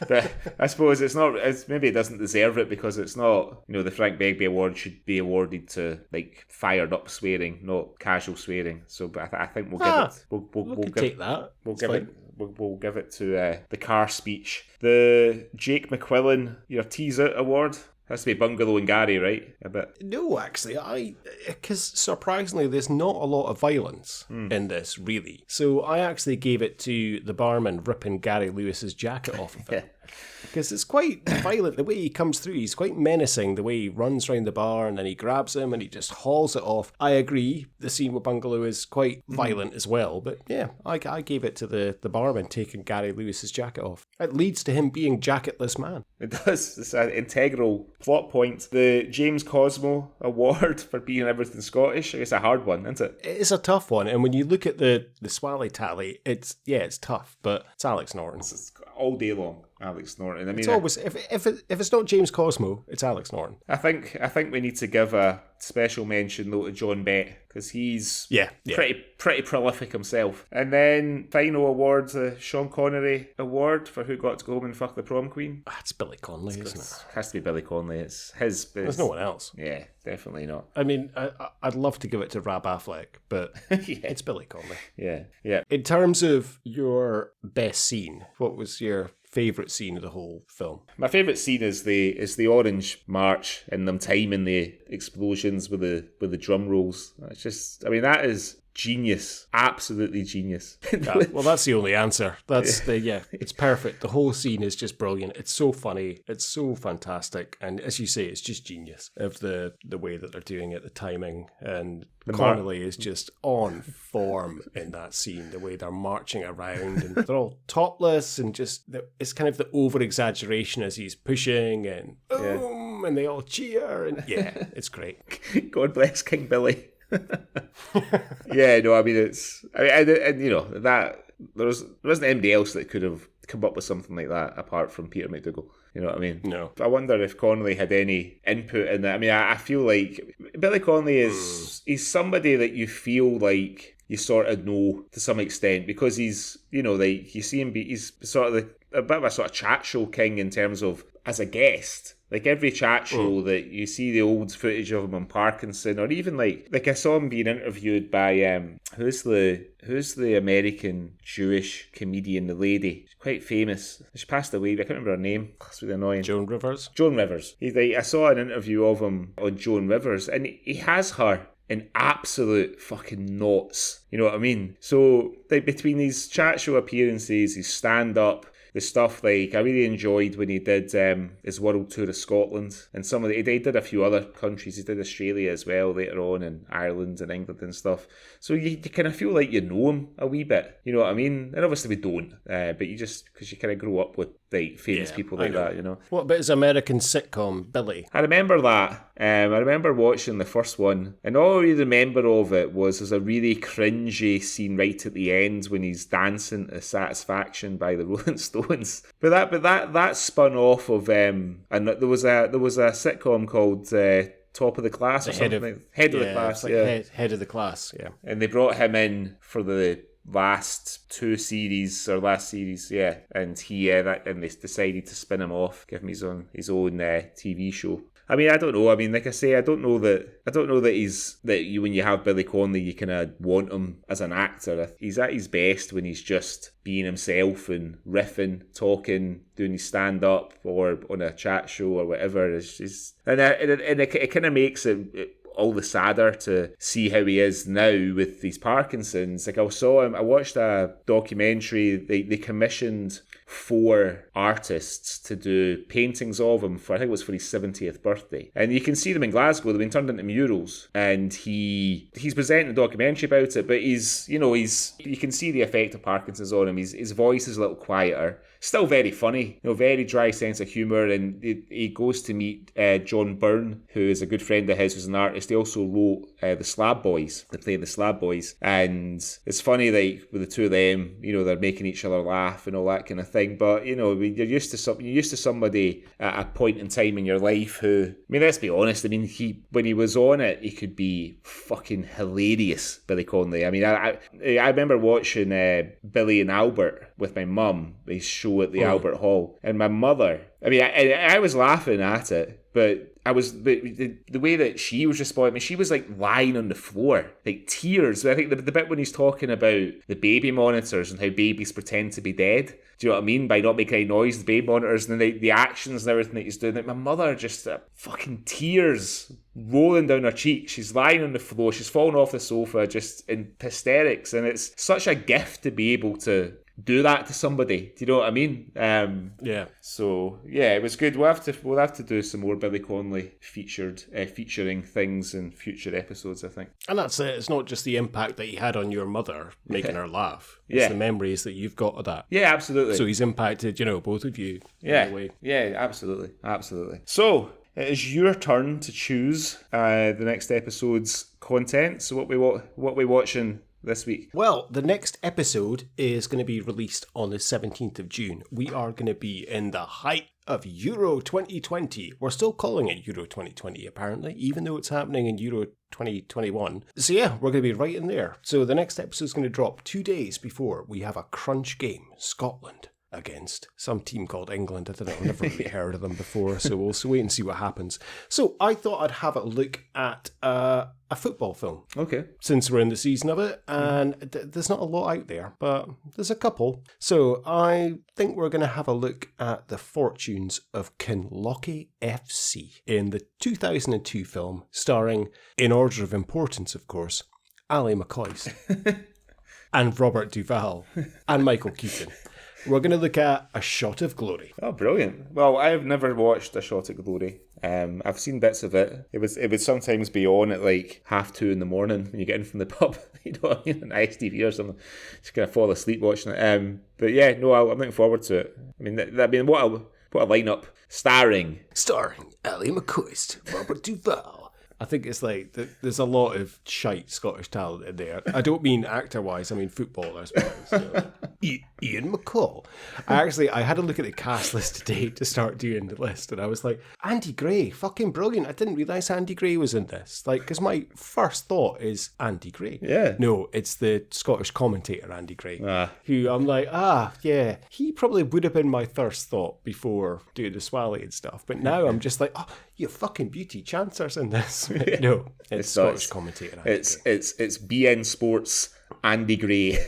But I suppose maybe it doesn't deserve it because it's not, the Frank Begbie Award should be awarded to like fired up swearing, not casual swearing. So, but I think we'll give it. We'll take that. We'll give it. We'll give it to the car speech. The Jake McQuillan Your Tease Out Award. Has to be Bungalow and Gary, right? A bit. No, actually, because surprisingly, there's not a lot of violence in this, really. So I actually gave it to the barman ripping Gary Lewis's jacket off of him. Because it's quite violent. The way he comes through, he's quite menacing. The way he runs around the bar and then he grabs him and he just hauls it off. I agree. The scene with Bungalow is quite violent as well. But yeah, I gave it to the barman taking Gary Lewis's jacket off. It leads to him being jacketless man. It does. It's an integral plot point. The James Cosmo Award for being everything Scottish. It's a hard one, isn't it? It's a tough one. And when you look at the Swally tally, it's tough. But it's Alex Norton. It's all day long. Alex Norton. I mean, it's always if it's not James Cosmo, it's Alex Norton. I think we need to give a special mention though to John Bett because he's pretty prolific himself. And then final award, the Sean Connery Award for Who Got to Go Home and Fuck the Prom Queen. It's Billy Connolly, isn't it? Has to be Billy Connolly. It's his. There's no one else. Yeah, definitely not. I mean, I'd love to give it to Rab Affleck, but it's Billy Connolly. Yeah. In terms of your best scene, what was your favourite scene of the whole film? My favourite scene is the Orange March and them timing the explosions with the drum rolls. It's just, I mean, that is genius, absolutely genius. Well, that's the only answer. It's perfect. The whole scene is just brilliant. It's so funny. It's so fantastic, and as you say, it's just genius of the way that they're doing it, the timing, and Connolly is just on form in that scene. The way they're marching around and they're all topless, and just it's kind of the over exaggeration as he's pushing and boom, and they all cheer, and it's great. God bless King Billy. Yeah, no, I mean and you know that there wasn't anybody else that could have come up with something like that apart from Peter McDougall. You know what I mean? No. I wonder if Connolly had any input in that. I mean, I feel like Billy Connolly he's somebody that you feel like you sort of know to some extent because he's, you know, like you see him he's sort of a bit of a sort of chat show king in terms of as a guest. Like every chat show that you see the old footage of him on Parkinson, or even like I saw him being interviewed by who's the American Jewish comedian, the lady, she's quite famous. She passed away, but I can't remember her name. That's really annoying. Joan Rivers. I saw an interview of him on Joan Rivers, and he has her in absolute fucking knots. You know what I mean? So like between these chat show appearances, his stand up. The stuff like I really enjoyed when he did his world tour of Scotland and some of he did a few other countries. He did Australia as well later on, and Ireland and England and stuff. So you kind of feel like you know him a wee bit. You know what I mean? And obviously we don't, but you just because you kind of grow up with like famous people like that. You know. What about his American sitcom Billy? I remember that. I remember watching the first one, and all I really remember of it was there's a really cringy scene right at the end when he's dancing to Satisfaction by the Rolling Stones. But that spun off of and there was a sitcom called Top of the Class or something. Head of the Class. Head of the Class. Yeah. And they brought him in for the last series, and they decided to spin him off, give him his own TV show. I mean, I don't know. I mean, like I say, I don't know that when you have Billy Connolly, you kind of want him as an actor. He's at his best when he's just being himself and riffing, talking, doing his stand up or on a chat show or whatever. It kind of makes it all the sadder to see how he is now with these Parkinson's. Like I watched a documentary. They commissioned 4 artists to do paintings of him for, I think it was for his 70th birthday. And you can see them in Glasgow. They've been turned into murals. And he's presenting a documentary about it, but you can see the effect of Parkinson's on him. His voice is a little quieter. still very funny. Very dry sense of humour, and he goes to meet John Byrne, who is a good friend of his, who's an artist. He also wrote the Slab Boys. They play the Slab Boys, and it's funny, like with the two of them, they're making each other laugh and all that kind of thing. But you're used to somebody at a point in time in your life who, let's be honest. When he was on it, he could be fucking hilarious, Billy Connolly. I remember watching Billy and Albert with my mum, his show at the Albert Hall, and my mother. I was laughing at it, but I was the way that she was responding. She was like lying on the floor, like tears. I think the bit when he's talking about the baby monitors and how babies pretend to be dead. Do you know what I mean? By not making any noise, the baby monitors, and then the actions and everything that he's doing. Like my mother, just fucking tears rolling down her cheeks. She's lying on the floor. She's fallen off the sofa, just in hysterics, and it's such a gift to be able to do that to somebody. Do you know what I mean? Yeah. So yeah, it was good. We'll have to do some more Billy Connolly featuring things in future episodes, I think. And that's it. It's not just the impact that he had on your mother, making her laugh. It's the memories that you've got of that. Yeah, absolutely. So he's impacted, both of you. Yeah. In a way. Yeah, absolutely. So it is your turn to choose the next episode's content. So what we watching this week? Well, the next episode is going to be released on the 17th of June. We are going to be in the height of Euro 2020. We're still calling it Euro 2020, apparently, even though it's happening in Euro 2021. So yeah, we're going to be right in there. So the next episode is going to drop 2 days before we have a crunch game, Scotland against some team called England. I don't know, I've never really heard of them before, so we'll wait and see what happens. So I thought I'd have a look at a football film. Okay. Since we're in the season of it, and there's not a lot out there, but there's a couple. So I think we're going to have a look at the fortunes of Connolly FC in the 2002 film, starring, in order of importance, of course, Ali McCoist and Robert Duvall and Michael Keaton. We're going to look at A Shot of Glory. Oh, brilliant. Well, I've never watched A Shot of Glory. I've seen bits of it. It would sometimes be on at like 2:30 in the morning when you get in from the pub, on ISTV or something. Just kind of fall asleep watching it. But yeah, no, I'm looking forward to it. What a lineup. Starring Ali McCoist, Robert Duvall. I think it's like there's a lot of shite Scottish talent in there. I don't mean actor-wise, I mean footballers. Ian McCall. I had a look at the cast list today to start doing the list, and I was like, Andy Gray, fucking brilliant. I didn't realise Andy Gray was in this. Because my first thought is Andy Gray. Yeah. No, it's the Scottish commentator Andy Gray, who I'm like, yeah, he probably would have been my first thought before doing the Swally and stuff. But now I'm just like, oh, you fucking beauty, Chancer's in this. No, it's Scottish commentator Andy Gray. It's BN Sports Andy Gray.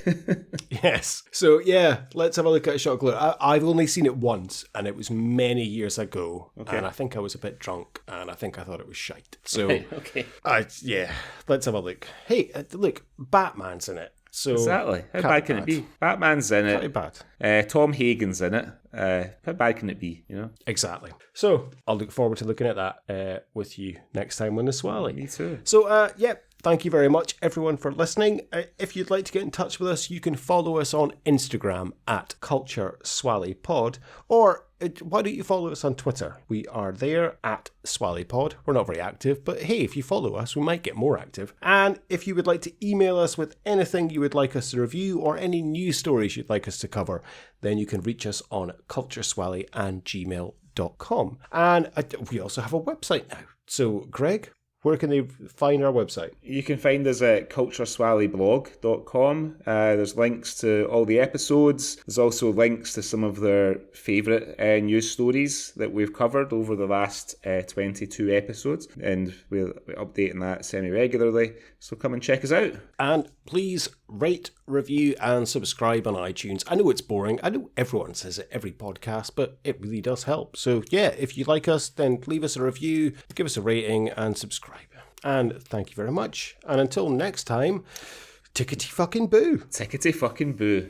Yes. So yeah, let's have a look at A Shot of Glory. I've only seen it once, and it was many years ago. Okay. And I think I was a bit drunk, and I think I thought it was shite. So okay. Let's have a look. Hey, look, Batman's in it. So exactly. How bad can it be? Batman's in it. Pretty bad. Tom Hagen's in it. How bad can it be? Exactly. So I'll look forward to looking at that with you next time on the Swally. Me too. So thank you very much, everyone, for listening. If you'd like to get in touch with us, you can follow us on Instagram at cultureswallypod, or why don't you follow us on Twitter? We are there at SwallyPod. We're not very active, but hey, if you follow us, we might get more active. And if you would like to email us with anything you would like us to review or any news stories you'd like us to cover, then you can reach us on cultureswally@gmail.com. And we also have a website now. So, Greg, where can they find our website? You can find us at cultureswallyblog.com. There's links to all the episodes. There's also links to some of their favourite news stories that we've covered over the last 22 episodes. And we're updating that semi-regularly. So come and check us out. And please rate, review and subscribe on iTunes. I know it's boring. I know everyone says it every podcast, but it really does help. So yeah, if you like us, then leave us a review, give us a rating and subscribe. And thank you very much. And until next time, tickety fucking boo. Tickety fucking boo.